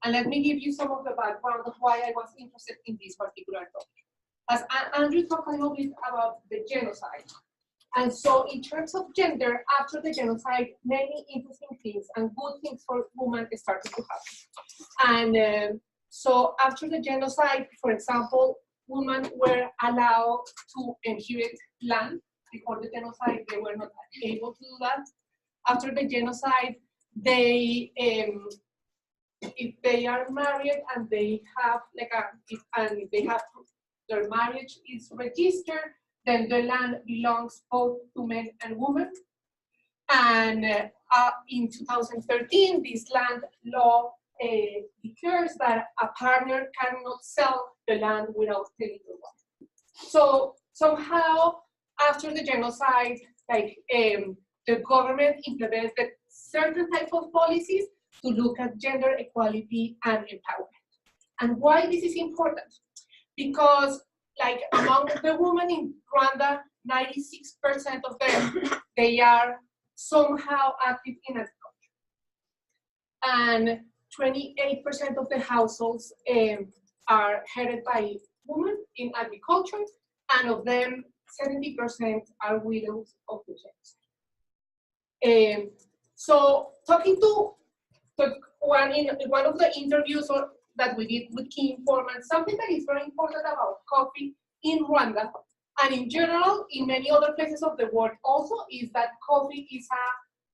And let me give you some of the background of why I was interested in this particular topic. As Andrew talked a little bit about the genocide. And so in terms of gender, after the genocide, many interesting things and good things for women started to happen. And so after the genocide, for example, women were allowed to inherit land. Before the genocide, they were not able to do that. After the genocide, they, if they are married and they have like and they have their marriage is registered, then the land belongs both to men and women. And in 2013, this land law declares that a partner cannot sell the land without telling the wife. So somehow, after the genocide, like the government implemented certain type of policies to look at gender equality and empowerment. And why this is important? Because like among the women in Rwanda, 96% of them, they are somehow active in agriculture. And 28% of the households are headed by women in agriculture, and of them, 70% are widows of the genocide. So talking to one of the interviews that we did with key informants, something that is very important about coffee in Rwanda, and in general, in many other places of the world also, is that coffee is a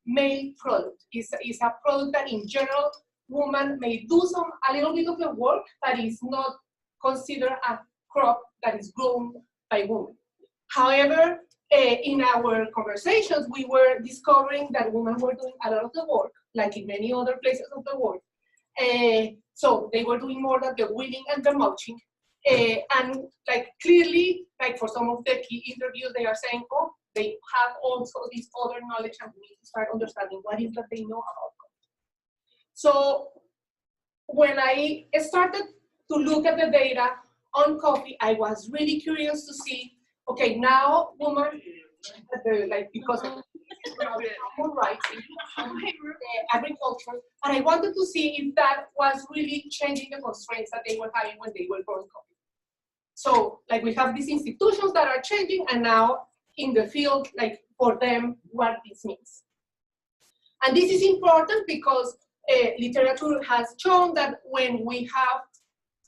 male product. It's a product that in general woman may do a little bit of the work that is not considered a crop that is grown by women. However, in our conversations, we were discovering that women were doing a lot of the work, like in many other places of the world. So they were doing more than the weeding and the mulching. And like clearly, like for some of the key interviews, they are saying, oh, they have also this other knowledge, and we need to start understanding what is that they know about coffee. So when I started to look at the data on coffee, I was really curious to see, okay, now women, like because of human rights, agriculture, and I wanted to see if that was really changing the constraints that they were having when they were growing coffee. So, like, we have these institutions that are changing, and now in the field, like, for them, what this means. And this is important because literature has shown that when we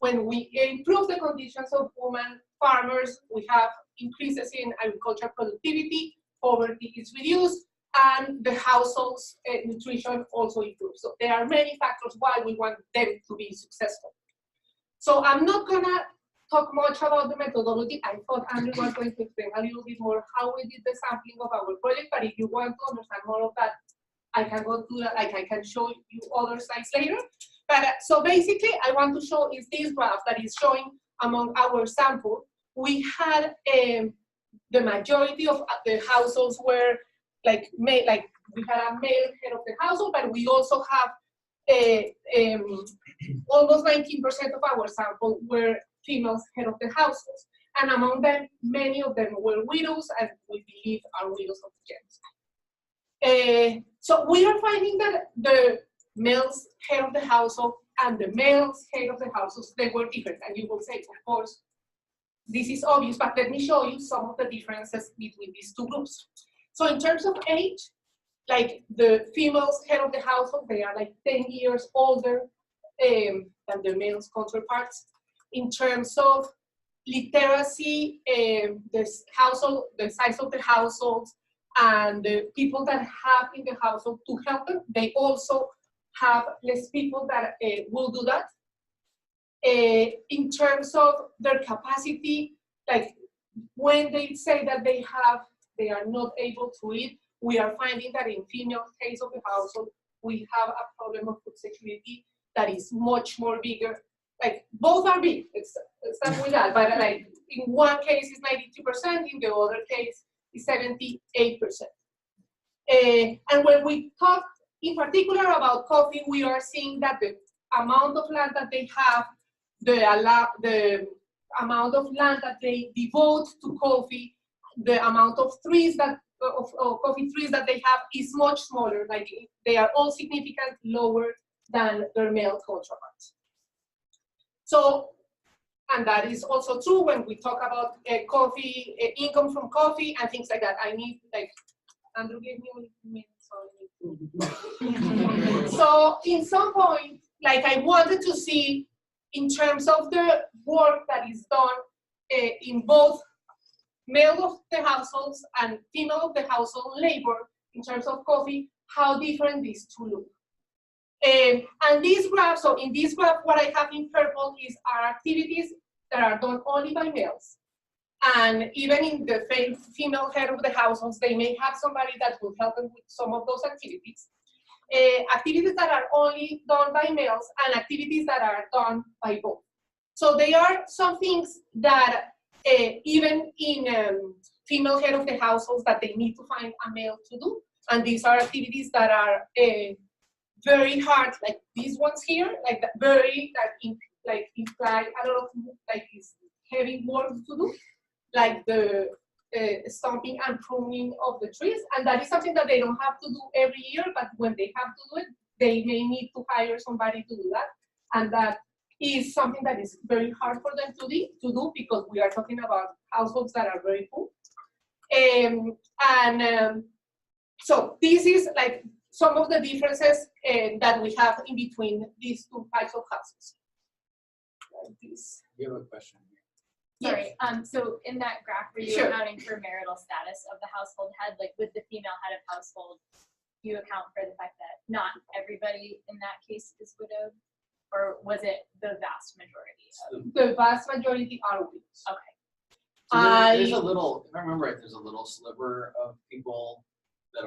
improve the conditions of women farmers, we have increases in agricultural productivity, poverty is reduced, and the household's nutrition also improves. So there are many factors why we want them to be successful. So I'm not gonna talk much about the methodology. I thought Andrew was going to explain a little bit more how we did the sampling of our project, but if you want to understand more of that, I can go through that, like I can show you other slides later. But so basically, I want to show is this graph that is showing among our sample, we had the majority of the households were like we had a male head of the household, but we also have almost 19% of our sample were females head of the households. And among them, many of them were widows, and we believe are widows of genocide. So we are finding that the males head of the household and the males head of the households, they were different. And you will say, of course, this is obvious, but let me show you some of the differences between these two groups. So in terms of age, like the females head of the household, they are like 10 years older than the males counterparts. In terms of literacy, the size of the households, and the people that have in the household to help them, they also have less people that will do that. In terms of their capacity, like when they say that they are not able to eat, we are finding that in female case of the household, we have a problem of food security that is much more bigger. Like both are big, it's not with that, but like in one case it's 92%, in the other case is 78%. And when we talk in particular about coffee, we are seeing that the amount of land that they have, the amount of land that they devote to coffee, the amount of trees that of coffee trees that they have is much smaller. Like they are all significantly lower than their male counterparts. So, and that is also true when we talk about coffee, income from coffee and things like that. I need, like, Andrew gave me a minute, so so in some point, like I wanted to see in terms of the work that is done in both male of the households and female of the household labor in terms of coffee, how different these two look. And this graph, so in this graph, what I have in purple are activities that are done only by males. And even in the female head of the households, they may have somebody that will help them with some of those activities. Activities that are only done by males and activities that are done by both. So they are some things that even in female head of the households that they need to find a male to do. And these are activities that are very hard, like these ones here, like very, like imply a lot of like this heavy work to do, like the stomping and pruning of the trees. And that is something that they don't have to do every year, but when they have to do it, they may need to hire somebody to do that. And that is something that is very hard for them to do because we are talking about households that are very poor. So this is like some of the differences that we have in between these two types of houses. Like this. You have a question here. Sorry, so in that graph, were you Sure. accounting for marital status of the household head, like with the female head of household you account for the fact that not everybody in that case is widowed? Or was it the vast majority of? The vast majority are widows. Okay. So there's a little, if I remember right, there's a little sliver of people that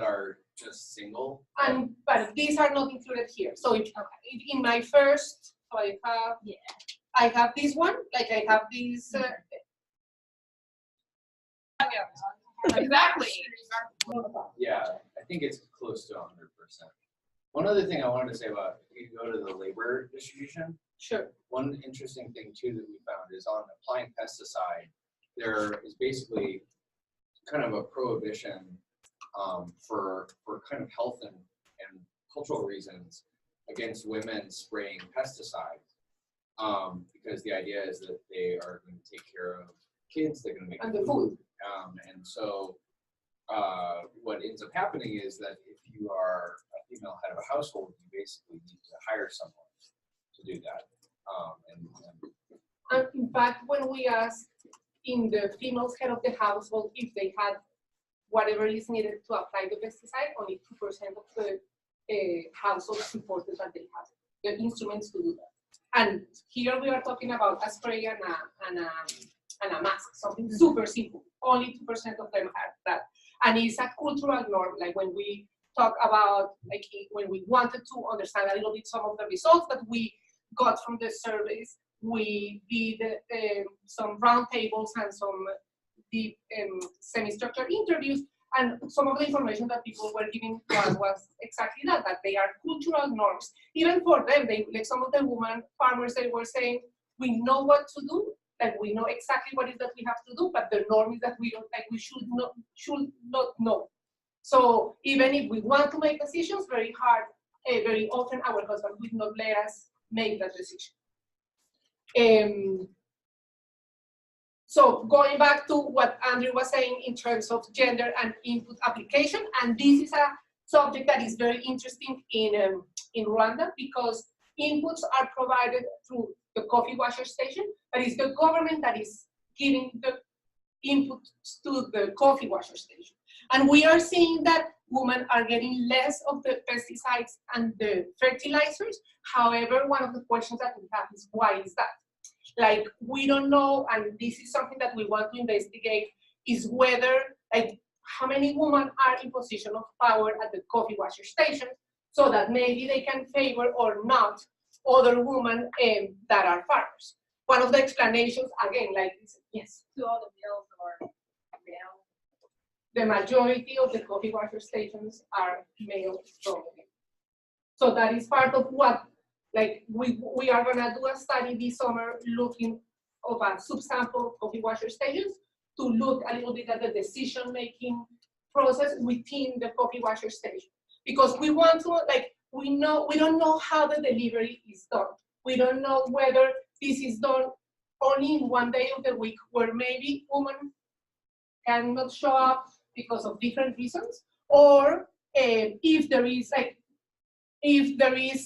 are just single. But these are not included here. So in my first, so I have this one, like I have these. Exactly. Yeah, I think it's close to 100%. One other thing I wanted to say about if you go to the labor distribution, Sure. one interesting thing too that we found is on applying pesticide, there is basically kind of a prohibition for kind of health and cultural reasons against women spraying pesticides, because the idea is that they are going to take care of kids, they're going to make And the food. And so what ends up happening is that if you are a female head of a household, you basically need to hire someone to do that. And in fact, when we asked in the female head of the household if they had whatever is needed to apply the pesticide, only 2% of the households reported that they have the instruments to do that. And here we are talking about a spray and a mask, something super simple. Only 2% of them have that. And it's a cultural norm, like when we talk about, like when we wanted to understand a little bit some of the results that we got from the surveys, we did some roundtables and some deep semi-structured interviews, and some of the information that people were giving to us was exactly that they are cultural norms. Even for them, like some of the women farmers, they were saying, we know what to do, like we know exactly what it is that we have to do, but the norm is that we don't, like we should not know. So even if we want to make decisions, very often our husband will not let us make that decision. So going back to what Andrew was saying in terms of gender and input application, and this is a subject that is very interesting in Rwanda because inputs are provided through the coffee washer station, but it's the government that is giving the input to the coffee washer station. And we are seeing that women are getting less of the pesticides and the fertilizers. However, one of the questions that we have is, why is that? Like, we don't know, and this is something that we want to investigate, is whether, like, how many women are in position of power at the coffee washer station, so that maybe they can favor or not other women that are farmers. One of the explanations, again, like, yes? To all the males or male? The majority of the coffee washer stations are male dominated. So that is part of what, like, we are gonna do a study this summer looking of a subsample of coffee washer stations to look a little bit at the decision-making process within the coffee washer station. Because we want to, like, we don't know how the delivery is done. We don't know whether this is done only in one day of the week where maybe women cannot show up because of different reasons, or if there is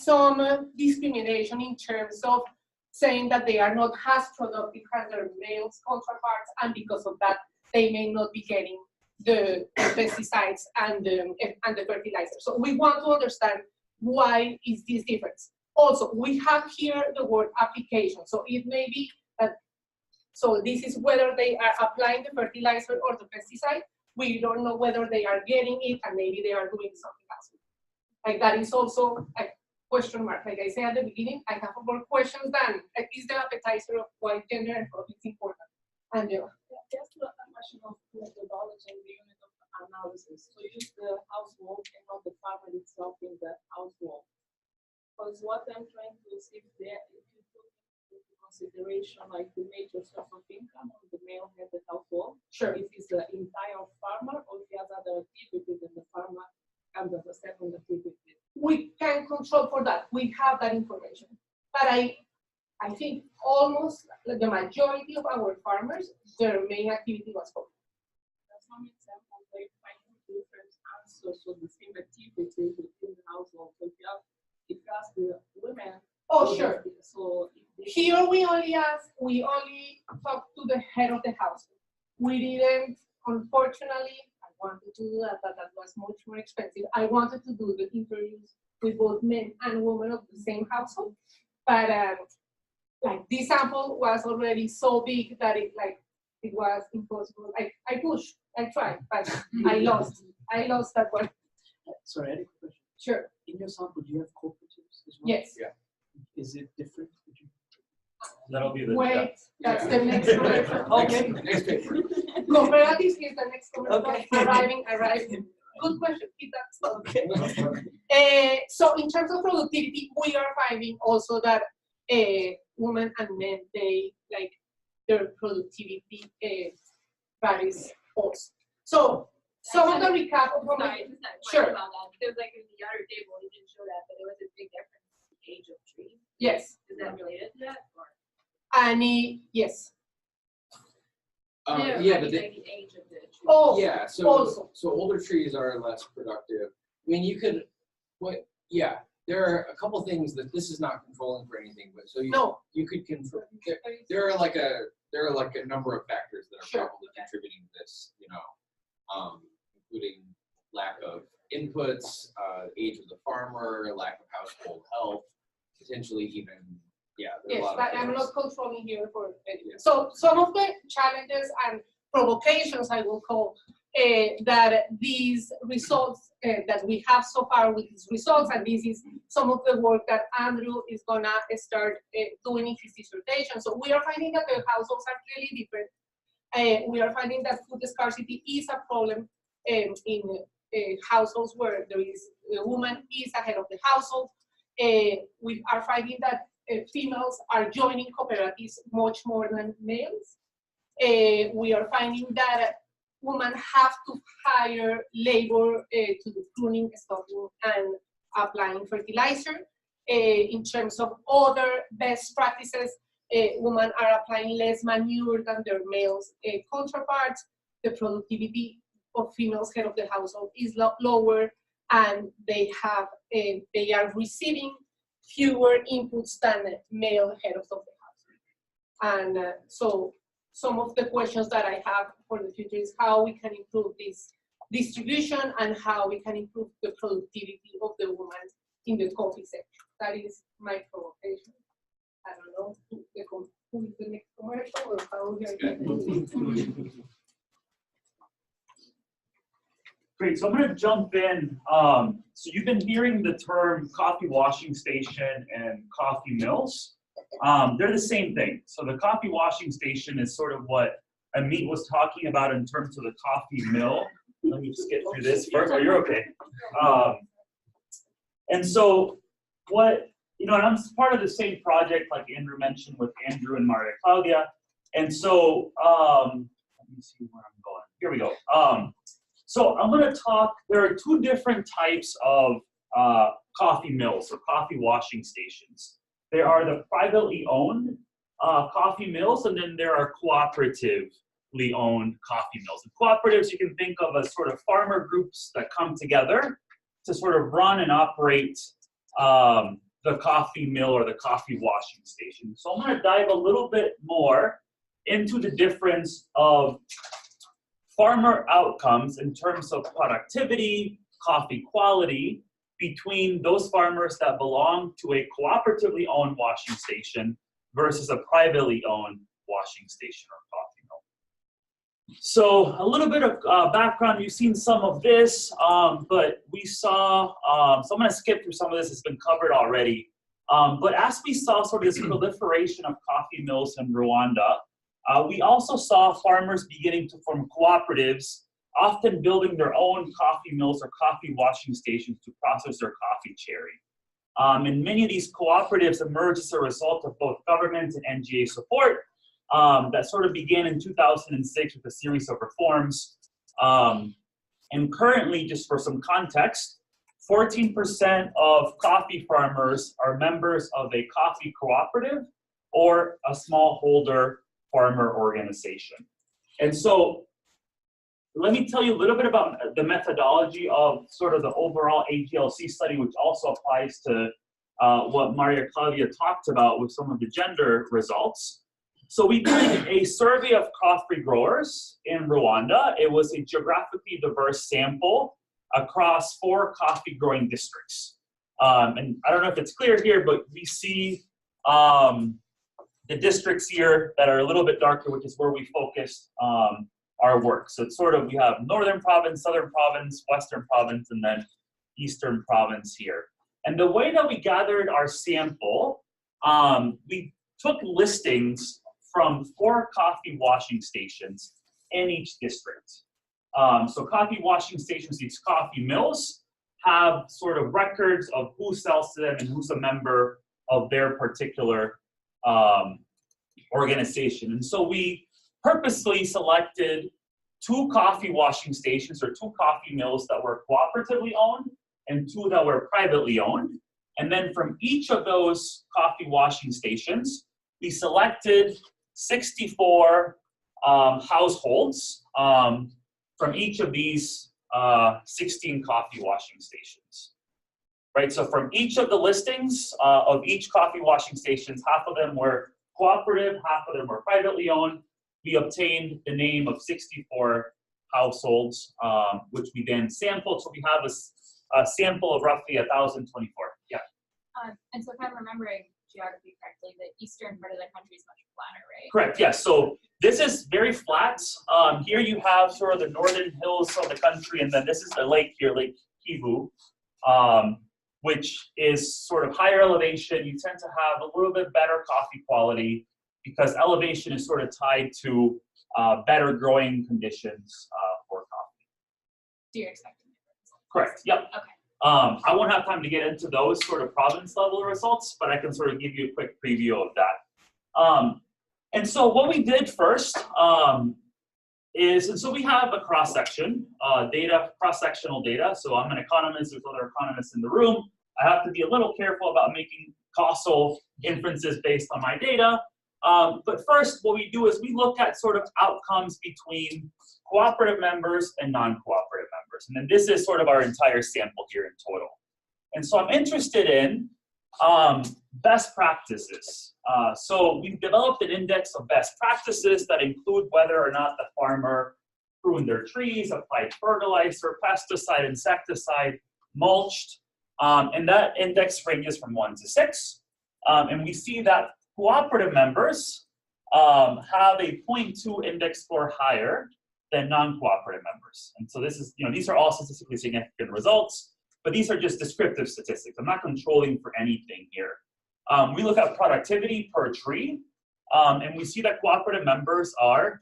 some discrimination in terms of saying that they are not as productive as their male counterparts, and because of that, they may not be getting the pesticides and the fertilizer. So we want to understand why is this difference. Also, we have here the word application. So it may be that, so this is whether they are applying the fertilizer or the pesticide. We don't know whether they are getting it and maybe they are doing something else. Like that is also a question mark. Like I said at the beginning, I have more questions than like, is the appetizer of why gender and profit is important. And just a question of methodology and the unit of analysis. So use the household and not the farmer itself in the household. Because what I'm trying to see if you took into consideration like the major source of income of the male head of the household, sure, if it's the entire farmer or if he has other activities and the farmer comes as a second activity. We can control for that. We have that information. But I think almost the majority of our farmers, their main activity was coffee. That's some example they find different answers for the same activity within the household. So if you ask the women. Oh, sure. So here we only talked to the head of the household. We didn't, unfortunately, wanted to do that, but that was much more expensive. I wanted to do the interviews with both men and women of the same household, but like this sample was already so big that it was impossible. I pushed, I tried, but I lost. I lost that one. Sorry, I had a question. Sure. In your sample, do you have cooperatives as well? Yes. Yeah. Is it different? That'll be the. Wait, that's the next commercial. Okay. Next paper. Cooperatives is the next commercial. Okay. Arriving. Good question. Keep that stuff. Okay. So in terms of productivity, we are finding also that women and men, they like their productivity varies also. So some of the recap of what Sorry, just that Sure. question about that. There was like in the other table, you didn't show that, but there was a big difference in the age of trees. yes, Is that related to that? Or? and yes. Yeah, but like the age of the tree. Oh, yeah, so also. so older trees are less productive. I mean, you could, yeah, there are a couple things that this is not controlling for anything, but so you could control. There are like a number of factors that are Sure. probably contributing to this, including lack of inputs, age of the farmer, lack of household health, potentially even, there are a Yes, lot but of I'm things. not controlling here for Yeah. So some of the challenges and provocations, I will call, that these results that we have so far with these results, and this is some of the work that Andrew is gonna start doing in his dissertation. So we are finding that the households are really different. We are finding that food scarcity is a problem in households where there is a woman is ahead of the household. We are finding that females are joining cooperatives much more than males. We are finding that women have to hire labor to do pruning, stocking, and applying fertilizer. In terms of other best practices, women are applying less manure than their males counterparts. The productivity of females head of the household is lower, and they are receiving fewer inputs than male head of the household. And so some of the questions that I have for the future is how we can improve this distribution and how we can improve the productivity of the women in the coffee sector. That is my provocation. I don't know who is the next commercial or how we are going to do it. Great, so I'm gonna jump in. So you've been hearing the term coffee washing station and coffee mills. They're the same thing. So the coffee washing station is sort of what Amit was talking about in terms of the coffee mill. Let me just get through this first. Oh, you're okay. And so and I'm part of the same project like Andrew mentioned with Andrew and Maria Claudia. And so, let me see where I'm going. Here we go. So I'm going to talk, there are two different types of coffee mills or coffee washing stations. There are the privately owned coffee mills, and then there are cooperatively owned coffee mills. And cooperatives you can think of as sort of farmer groups that come together to sort of run and operate the coffee mill or the coffee washing station. So I'm going to dive a little bit more into the difference of farmer outcomes in terms of productivity, coffee quality, between those farmers that belong to a cooperatively owned washing station versus a privately owned washing station or coffee mill. So a little bit of background, you've seen some of this, but we saw, so I'm gonna skip through some of this, it's been covered already. But as we saw sort of this proliferation of coffee mills in Rwanda, we also saw farmers beginning to form cooperatives, often building their own coffee mills or coffee washing stations to process their coffee cherry. And many of these cooperatives emerged as a result of both government and NGA support that sort of began in 2006 with a series of reforms. And currently, just for some context, 14% of coffee farmers are members of a coffee cooperative or a smallholder farmer organization. And so let me tell you a little bit about the methodology of sort of the overall ATLC study, which also applies to what Maria Claudia talked about with some of the gender results. So we did a survey of coffee growers in Rwanda. It was a geographically diverse sample across 4 coffee growing districts. And I don't know if it's clear here, but we see the districts here that are a little bit darker, which is where we focused our work. So it's sort of, we have Northern Province, Southern Province, Western Province, and then Eastern Province here. And the way that we gathered our sample, we took listings from 4 coffee washing stations in each district. So coffee washing stations, these coffee mills, have sort of records of who sells to them and who's a member of their particular organization. And so we purposely selected 2 coffee washing stations or 2 coffee mills that were cooperatively owned and 2 that were privately owned. And then from each of those coffee washing stations, we selected 64 households from each of these 16 coffee washing stations. Right, so from each of the listings of each coffee washing stations, half of them were cooperative, half of them were privately owned. We obtained the name of 64 households, which we then sampled. So we have a sample of roughly 1,024. Yeah. And so if I'm remembering geography correctly, the eastern part of the country is much flatter, right? Correct, yes. So this is very flat. Here you have sort of the northern hills of the country, and then this is the lake here, Lake Kivu, which is sort of higher elevation. You tend to have a little bit better coffee quality because elevation is sort of tied to better growing conditions for coffee. So you're expecting difference? Correct, yep. Okay. I won't have time to get into those sort of province level results, but I can sort of give you a quick preview of that. And so what we did first and so we have a cross-section, cross-sectional data. So I'm an economist, there's other economists in the room. I have to be a little careful about making causal inferences based on my data. But first, what we do is we look at sort of outcomes between cooperative members and non-cooperative members. And then this is sort of our entire sample here in total. And so I'm interested in best practices. So we've developed an index of best practices that include whether or not the farmer pruned their trees, applied fertilizer, pesticide, insecticide, mulched. And that index ranges from 1 to 6. And we see that cooperative members have a 0.2 index score higher than non-cooperative members. And so this is, these are all statistically significant results, but these are just descriptive statistics. I'm not controlling for anything here. We look at productivity per tree, and we see that cooperative members are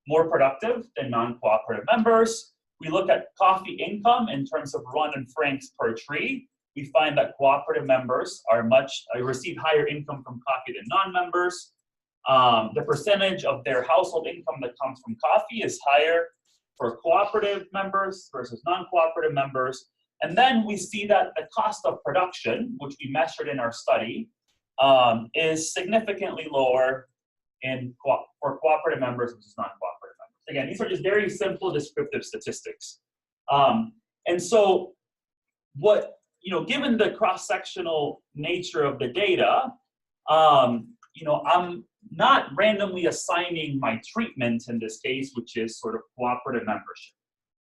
more productive than non-cooperative members. We look at coffee income in terms of Rwandan francs per tree. We find that cooperative members receive higher income from coffee than non-members. The percentage of their household income that comes from coffee is higher for cooperative members versus non-cooperative members. And then we see that the cost of production, which we measured in our study, is significantly lower for cooperative members versus non-cooperative members. Again, these are just very simple descriptive statistics. And so given the cross-sectional nature of the data, I'm not randomly assigning my treatment in this case, which is sort of cooperative membership,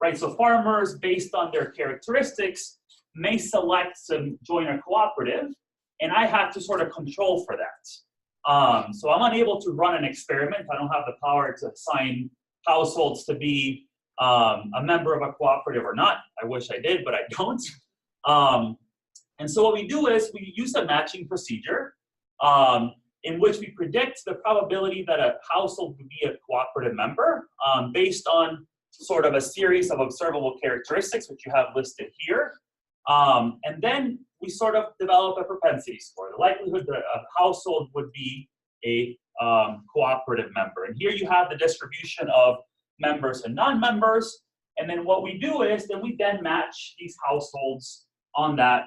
right? So farmers, based on their characteristics, may select to join a cooperative, and I have to sort of control for that. So I'm unable to run an experiment. I don't have the power to assign households to be a member of a cooperative or not. I wish I did, but I don't. And so what we do is we use a matching procedure in which we predict the probability that a household would be a cooperative member based on sort of a series of observable characteristics, which you have listed here. And then we sort of develop a propensity score, the likelihood that a household would be a cooperative member. And here you have the distribution of members and non-members. And then what we do is that we then match these households on that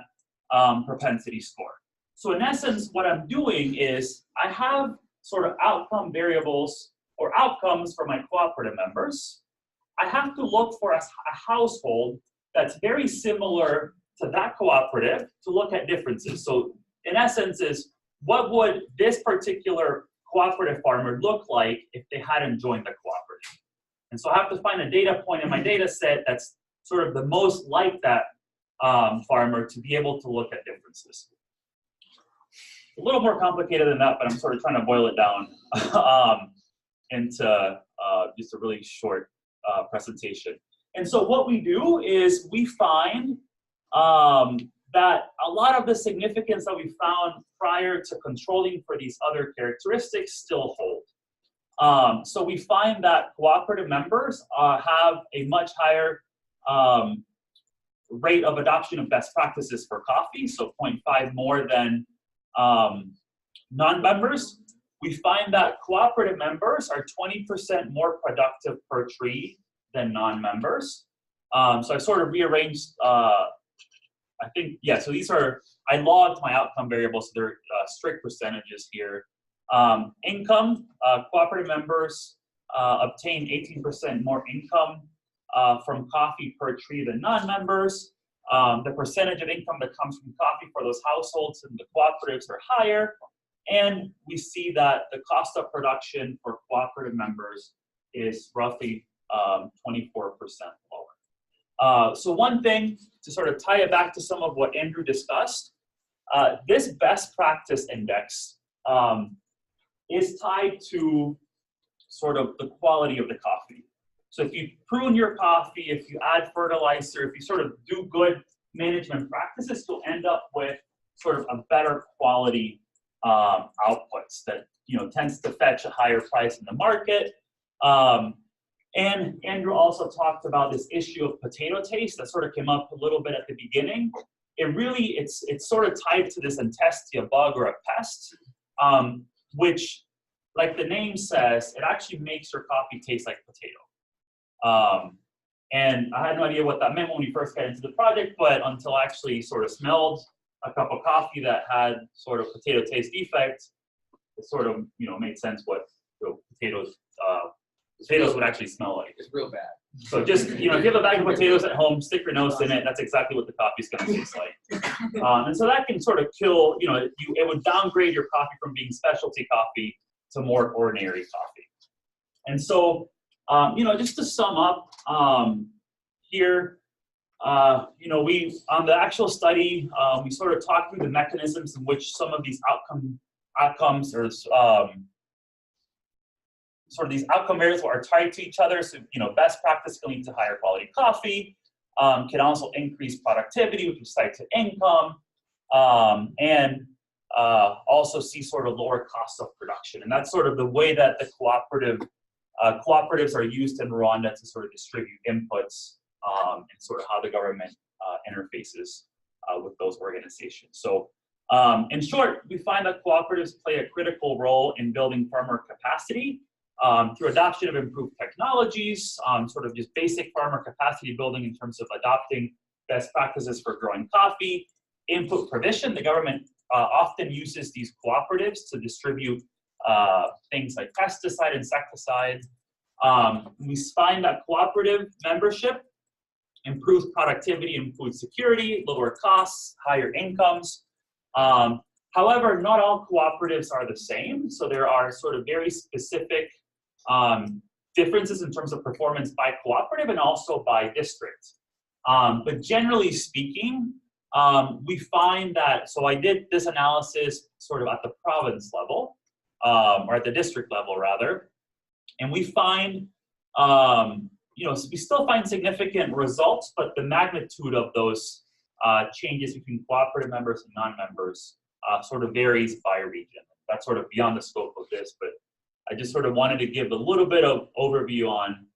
propensity score. So in essence, what I'm doing is I have sort of outcome variables or outcomes for my cooperative members. I have to look for a household that's very similar to that cooperative to look at differences. So in essence is what would this particular cooperative farmer look like if they hadn't joined the cooperative. And so I have to find a data point in my data set that's sort of the most like that farmer to be able to look at differences. A little more complicated than that, but I'm sort of trying to boil it down into just a really short presentation. And so what we do is we find that a lot of the significance that we found prior to controlling for these other characteristics still hold. So we find that cooperative members have a much higher rate of adoption of best practices for coffee, so 0.5 more than non-members. We find that cooperative members are 20% more productive per tree than non-members. So I sort of rearranged, I think, yeah, so these are, I logged my outcome variables, so they're strict percentages here. Income, cooperative members obtain 18% more income from coffee per tree than non-members. The percentage of income that comes from coffee for those households and the cooperatives are higher. And we see that the cost of production for cooperative members is roughly 24% lower. So one thing to sort of tie it back to some of what Andrew discussed, this best practice index is tied to sort of the quality of the coffee. So if you prune your coffee, if you add fertilizer, if you sort of do good management practices, you'll end up with sort of a better quality outputs that, you know, tends to fetch a higher price in the market. And Andrew also talked about this issue of potato taste that sort of came up a little bit at the beginning. It really, it's sort of tied to this intestia bug or a pest, which, like the name says, it actually makes your coffee taste like potato. And I had no idea what that meant when we first got into the project, but until I actually sort of smelled a cup of coffee that had sort of potato taste defect, it sort of, you know, made sense what potatoes would actually smell like. It's real bad. So just, you know, if you have a bag of potatoes at home, stick your nose in it, that's exactly what the coffee's gonna taste like. And so that can sort of kill, you know, it would downgrade your coffee from being specialty coffee to more ordinary coffee. And so, you know, just to sum up here, you know, we, on the actual study, we sort of talked through the mechanisms in which some of these outcomes or sort of these outcome variables are tied to each other. So, you know, best practice can lead to higher quality coffee, can also increase productivity, which is tied to income, and also see sort of lower cost of production. And that's sort of the way that the cooperatives are used in Rwanda to sort of distribute inputs and sort of how the government interfaces with those organizations. So in short, we find that cooperatives play a critical role in building farmer capacity through adoption of improved technologies, sort of just basic farmer capacity building in terms of adopting best practices for growing coffee, input provision. The government often uses these cooperatives to distribute things like pesticide, insecticide. We find that cooperative membership improves productivity and food security, lower costs, higher incomes. However, not all cooperatives are the same. So there are sort of very specific differences in terms of performance by cooperative and also by district. But generally speaking, we find that, so I did this analysis sort of at the province level, or at the district level rather, and we find, you know, we still find significant results, but the magnitude of those changes between cooperative members and non-members sort of varies by region. That's sort of beyond the scope of this, but I just sort of wanted to give a little bit of overview on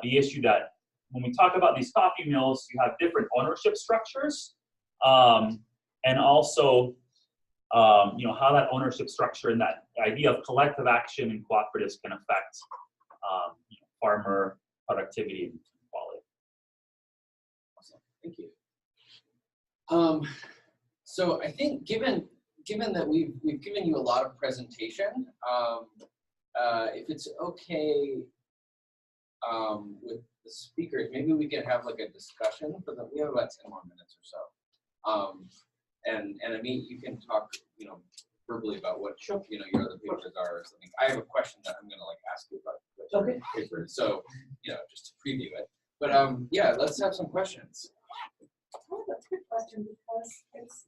the issue that when we talk about these coffee mills, you have different ownership structures, and also you know, how that ownership structure and that idea of collective action and cooperatives can affect you know, farmer productivity and quality. Awesome, thank you. So I think given that we've given you a lot of presentation, if it's okay with the speakers, maybe we can have like a discussion for we have about 10 more minutes or so. And I mean, you can talk, you know, verbally about what you know your other papers are or something. I have a question that I'm gonna like ask you about what your paper is. So just to preview it. But yeah, let's have some questions. I have a quick question because it's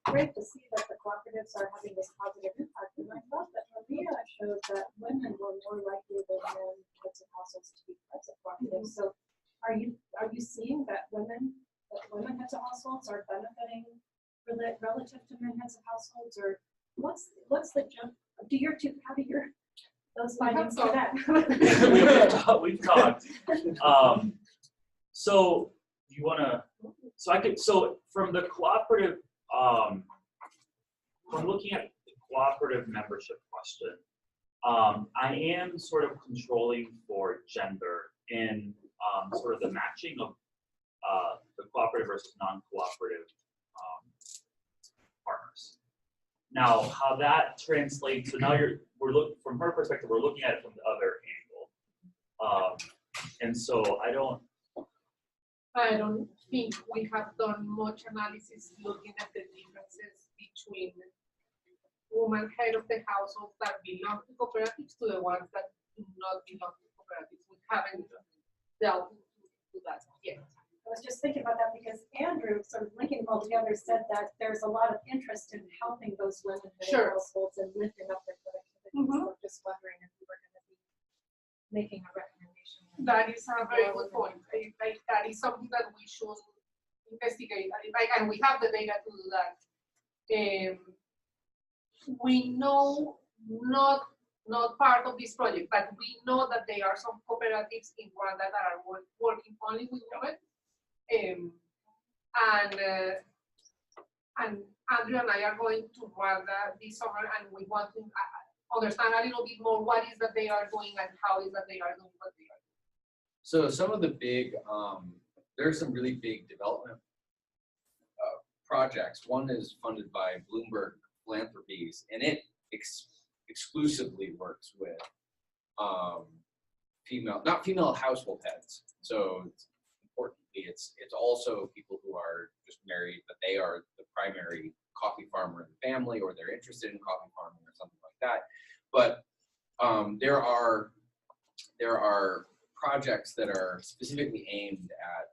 great to see that the cooperatives are having this positive impact. And I thought that Maria showed that women were more likely than men heads of households to be parts of cooperatives. So are you seeing that women heads of households are benefiting relative to men heads of households, or what's the jump? How do your those findings to that? We've talked. So you wanna? So from the cooperative, from looking at the cooperative membership question, I am sort of controlling for gender in sort of the matching of the cooperative versus non-cooperative partners. Now, how that translates, so now we're looking from her perspective, we're looking at it from the other angle. And so I don't think we have done much analysis looking at the differences between women head of the household that belong to cooperatives to the ones that do not belong to cooperatives. We haven't delved into that yet. I was just thinking about that because Andrew, sort of linking them all together, said that there's a lot of interest in helping those women head households and lifting up their productivity. So I'm just wondering if we were going to be making a recommendation. That is a very good point. That is something that we should investigate. And we have the data to do that. We know not part of this project, but we know that there are some cooperatives in Rwanda that are working only with women. And Andrew and I are going to Rwanda this summer, and we want to understand a little bit more what is that they are doing and how is that they are doing what they are doing. So some of the big, there are some really big development projects. One is funded by Bloomberg Philanthropies, and it exclusively works with not female household heads. So importantly, it's also people who are just married, but they are the primary coffee farmer in the family, or they're interested in coffee farming or something like that. But there are projects that are specifically aimed at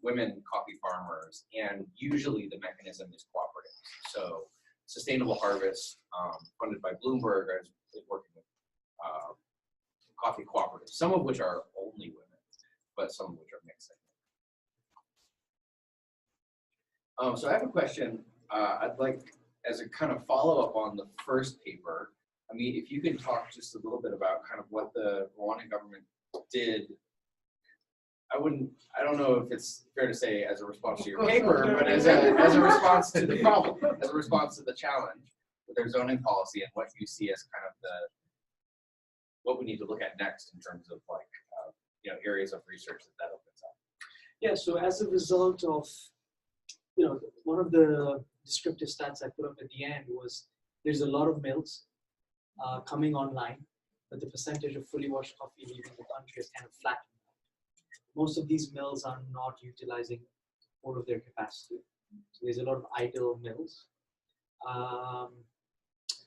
women coffee farmers, and usually the mechanism is cooperative. So Sustainable Harvest, funded by Bloomberg, is working with coffee cooperatives, some of which are only women, but some of which are mixing. So I have a question. I'd like, as a kind of follow-up on the first paper, I mean, if you could talk just a little bit about kind of what the Rwandan government did. I don't know if it's fair to say as a response to your paper, but as a response to the problem, as a response to the challenge with their zoning policy, and what you see as kind of what we need to look at next in terms of like areas of research that opens up. Yeah, so as a result of, one of the descriptive stats I put up at the end was there's a lot of mills coming online, but the percentage of fully washed coffee leaving the country is kind of flattened. Most of these mills are not utilizing all of their capacity. So there's a lot of idle mills.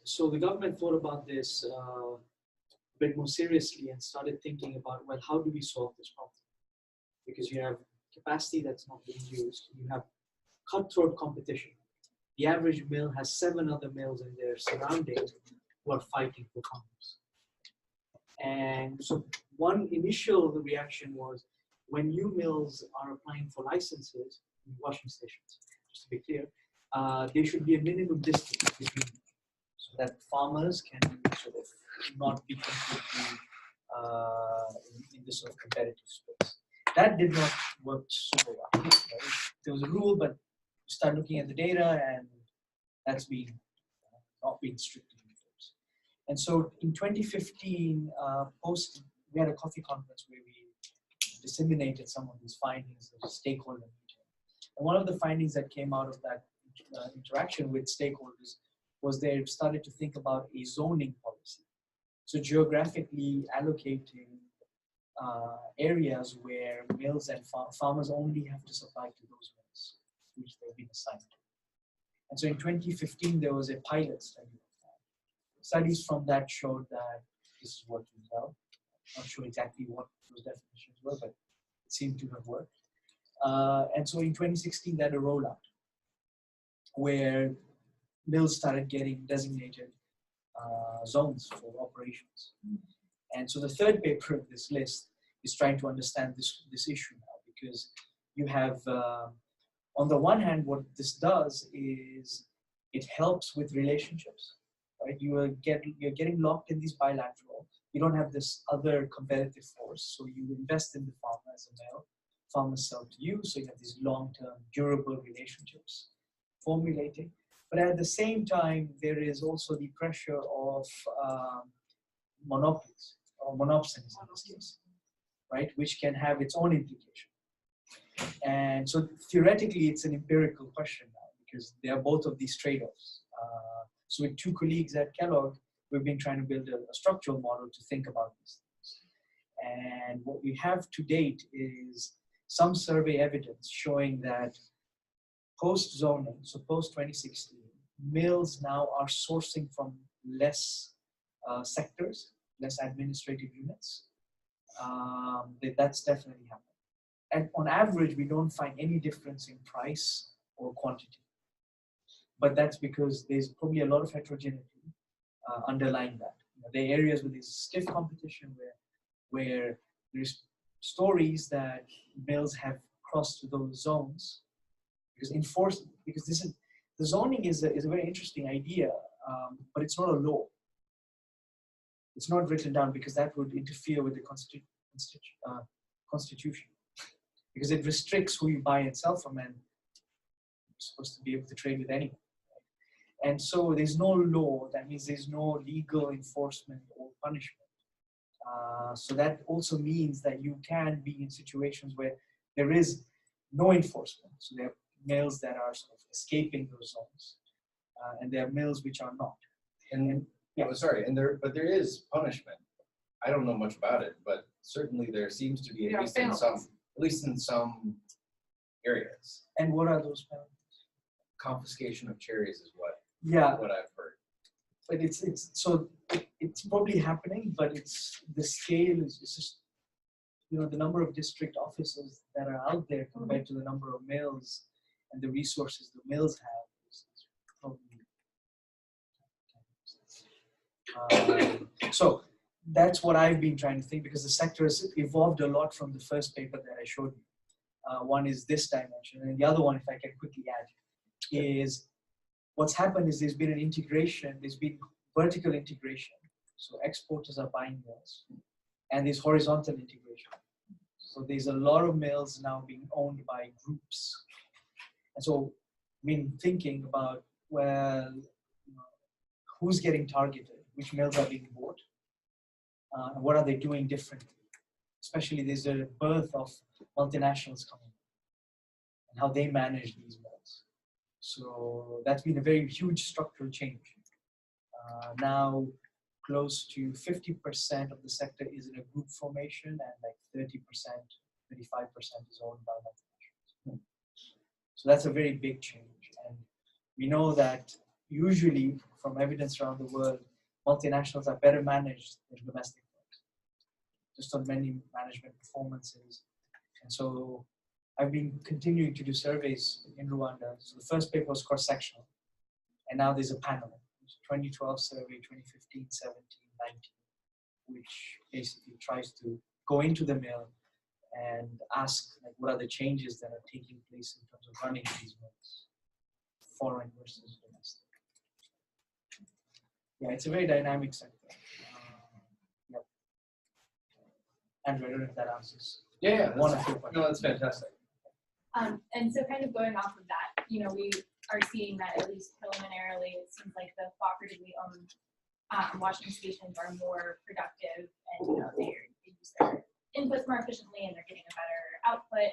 So the government thought about this a bit more seriously and started thinking about, well, how do we solve this problem? Because you have capacity that's not being used. You have cutthroat competition. The average mill has 7 other mills in their surroundings who are fighting for farmers. And so one initial reaction was, when new mills are applying for licenses in washing stations, just to be clear, there should be a minimum distance between them, so that farmers can sort of not be completely in this sort of competitive space. That did not work super well. Right? There was a rule, but you start looking at the data, and that's been not being strictly enforced. And so in 2015, we had a coffee conference where we disseminated some of these findings of stakeholder meeting. And one of the findings that came out of that interaction with stakeholders was they started to think about a zoning policy. So geographically allocating areas where mills and farmers only have to supply to those mills which they've been assigned to. And so in 2015, there was a pilot study of studies from that showed that this is working well. Not sure exactly what those definitions were, but it seemed to have worked. And so in 2016, they had a rollout where mills started getting designated zones for operations. And so the third paper of this list is trying to understand this issue now, because you have, on the one hand, what this does is it helps with relationships, right? You're getting locked in these bilateral. You don't have this other competitive force, so you invest in the farmer as a mill. Farmers sell to you, so you have these long-term, durable relationships formulating. But at the same time, there is also the pressure of monopolies, or monopsonies in this case, right? Which can have its own implication. And so theoretically, it's an empirical question now, because there are both of these trade-offs. So with two colleagues at Kellogg, we've been trying to build a structural model to think about these things. And what we have to date is some survey evidence showing that post-zoning, so post-2016, mills now are sourcing from less sectors, less administrative units. That's definitely happening. And on average, we don't find any difference in price or quantity. But that's because there's probably a lot of heterogeneity underlying that. There are areas with this stiff competition where there's stories that mills have crossed those zones because the zoning is a very interesting idea, but it's not a law. It's not written down because that would interfere with the constitution, because it restricts who you buy and sell from, and you're supposed to be able to trade with anyone. Right? And so there's no law. That means there's no legal enforcement or punishment. So that also means that you can be in situations where there is no enforcement. So there are mills that are sort of escaping those zones, and there are mills which are not. And yeah, but there is punishment. I don't know much about it, but certainly there seems to be, at least in some areas. And what are those penalties? Confiscation of cherries is what I've heard. But it's probably happening, but the scale is just, the number of district offices that are out there compared to the number of mills and the resources the mills have is probably. So that's what I've been trying to think, because the sector has evolved a lot from the first paper that I showed you. One is this dimension, and the other one, if I can quickly add, is what's happened is there's been an integration, there's been vertical integration. So exporters are buying mills, and there's horizontal integration. So there's a lot of mills now being owned by groups. And so I've been thinking about, well, who's getting targeted, which mills are being bought, and what are they doing differently? Especially there's a birth of multinationals coming, and how they manage these mills. So that's been a very huge structural change. Now, close to 50% of the sector is in a group formation, and like 30%, 25% is owned by multinationals. So that's a very big change. And we know that usually, from evidence around the world, multinationals are better managed than domestic firms, just on many management performances. And so I've been continuing to do surveys in Rwanda. So the first paper was cross-sectional, and now there's a panel. 2012 survey, 2015, 17, 19, which basically tries to go into the mill and ask, like, what are the changes that are taking place in terms of running these mills, foreign versus domestic. Yeah, it's a very dynamic sector. Yep. Andrew, I don't know if that answers. Yeah, one of your questions. No, that's fantastic. And so kind of going off of that, we are seeing that, at least preliminarily, it seems like the cooperatively owned washing stations are more productive, and they use their inputs more efficiently, and they're getting a better output.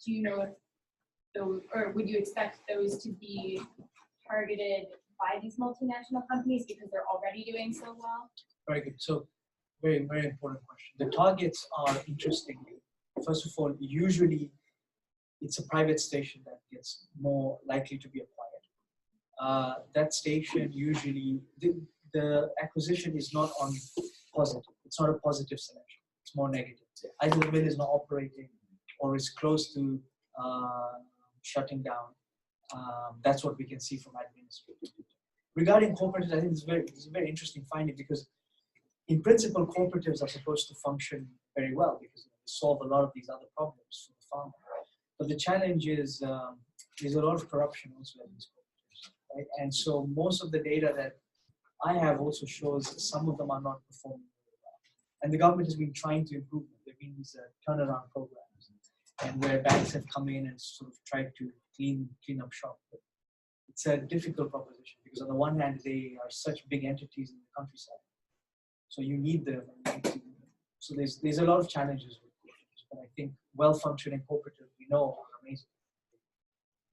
Do you know if those, or would you expect those to be targeted by these multinational companies because they're already doing so well? Very good. So very, very important question. The targets are interesting. First of all, usually it's a private station that gets more likely to be acquired. That station usually, the acquisition is not on positive. It's not a positive selection. It's more negative. Either the mill is not operating or is close to shutting down. That's what we can see from administrative data. Regarding cooperatives, I think this is a very interesting finding because in principle, cooperatives are supposed to function very well because they solve a lot of these other problems for the farmer. But the challenge is there's a lot of corruption also in these cooperatives, right? And so most of the data that I have also shows some of them are not performing very well. And the government has been trying to improve them. There have been these turnaround programs, and where banks have come in and sort of tried to clean up shop. But it's a difficult proposition because on the one hand, they are such big entities in the countryside. So you need them. So there's a lot of challenges with cooperatives, but I think well-functioning cooperatives we know are amazing.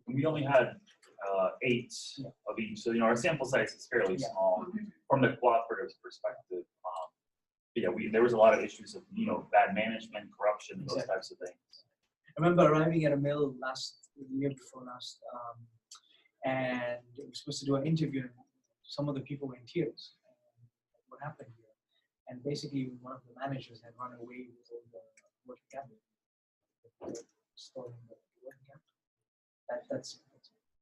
We only had 8 of each, so our sample size is fairly small from the cooperative's perspective. There was a lot of issues of bad management, corruption, those types of things. I remember arriving at a mill the year before last, and we were supposed to do an interview, and some of the people were in tears. What happened here? And basically, one of the managers had run away with all the working capital. Stolen the working capital. That's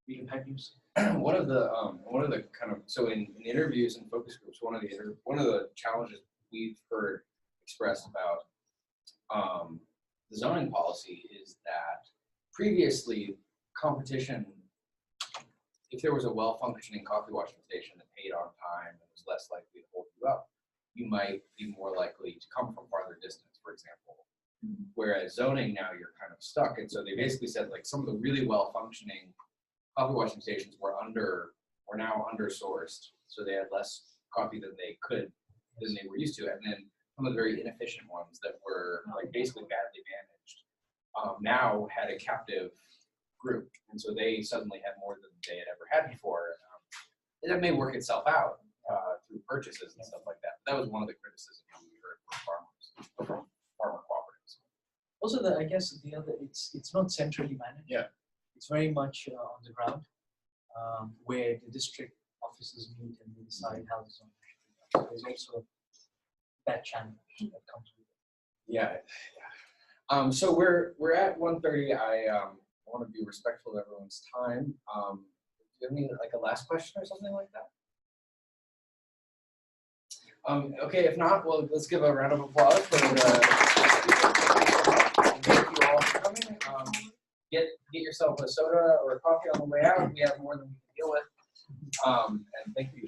really bad news. One of the kind of in interviews and focus groups, one of the challenges we've heard expressed about the zoning policy is that previously competition, if there was a well-functioning coffee washing station that paid on time and was less likely to hold you up, you might be more likely to come from farther distance, for example. Whereas zoning, now you're kind of stuck. And so they basically said like some of the really well-functioning coffee washing stations were now undersourced. So they had less coffee than they were used to. And then some of the very inefficient ones that were like basically badly managed now had a captive group. And so they suddenly had more than they had ever had before. And that may work itself out through purchases and stuff like that. That was one of the criticisms we heard from farmer cooperatives. Also, I guess the other, it's not centrally managed. Yeah. It's very much on the ground, where the district offices meet and they decide how the zone should be done. So there's also that challenge that comes with it. Yeah. So we're at 1:30. I want to be respectful of everyone's time. Do you have any like a last question or something like that? Okay, if not, well, let's give a round of applause for thank you all for coming. Get yourself a soda or a coffee on the way out. We have more than we can deal with. And thank you.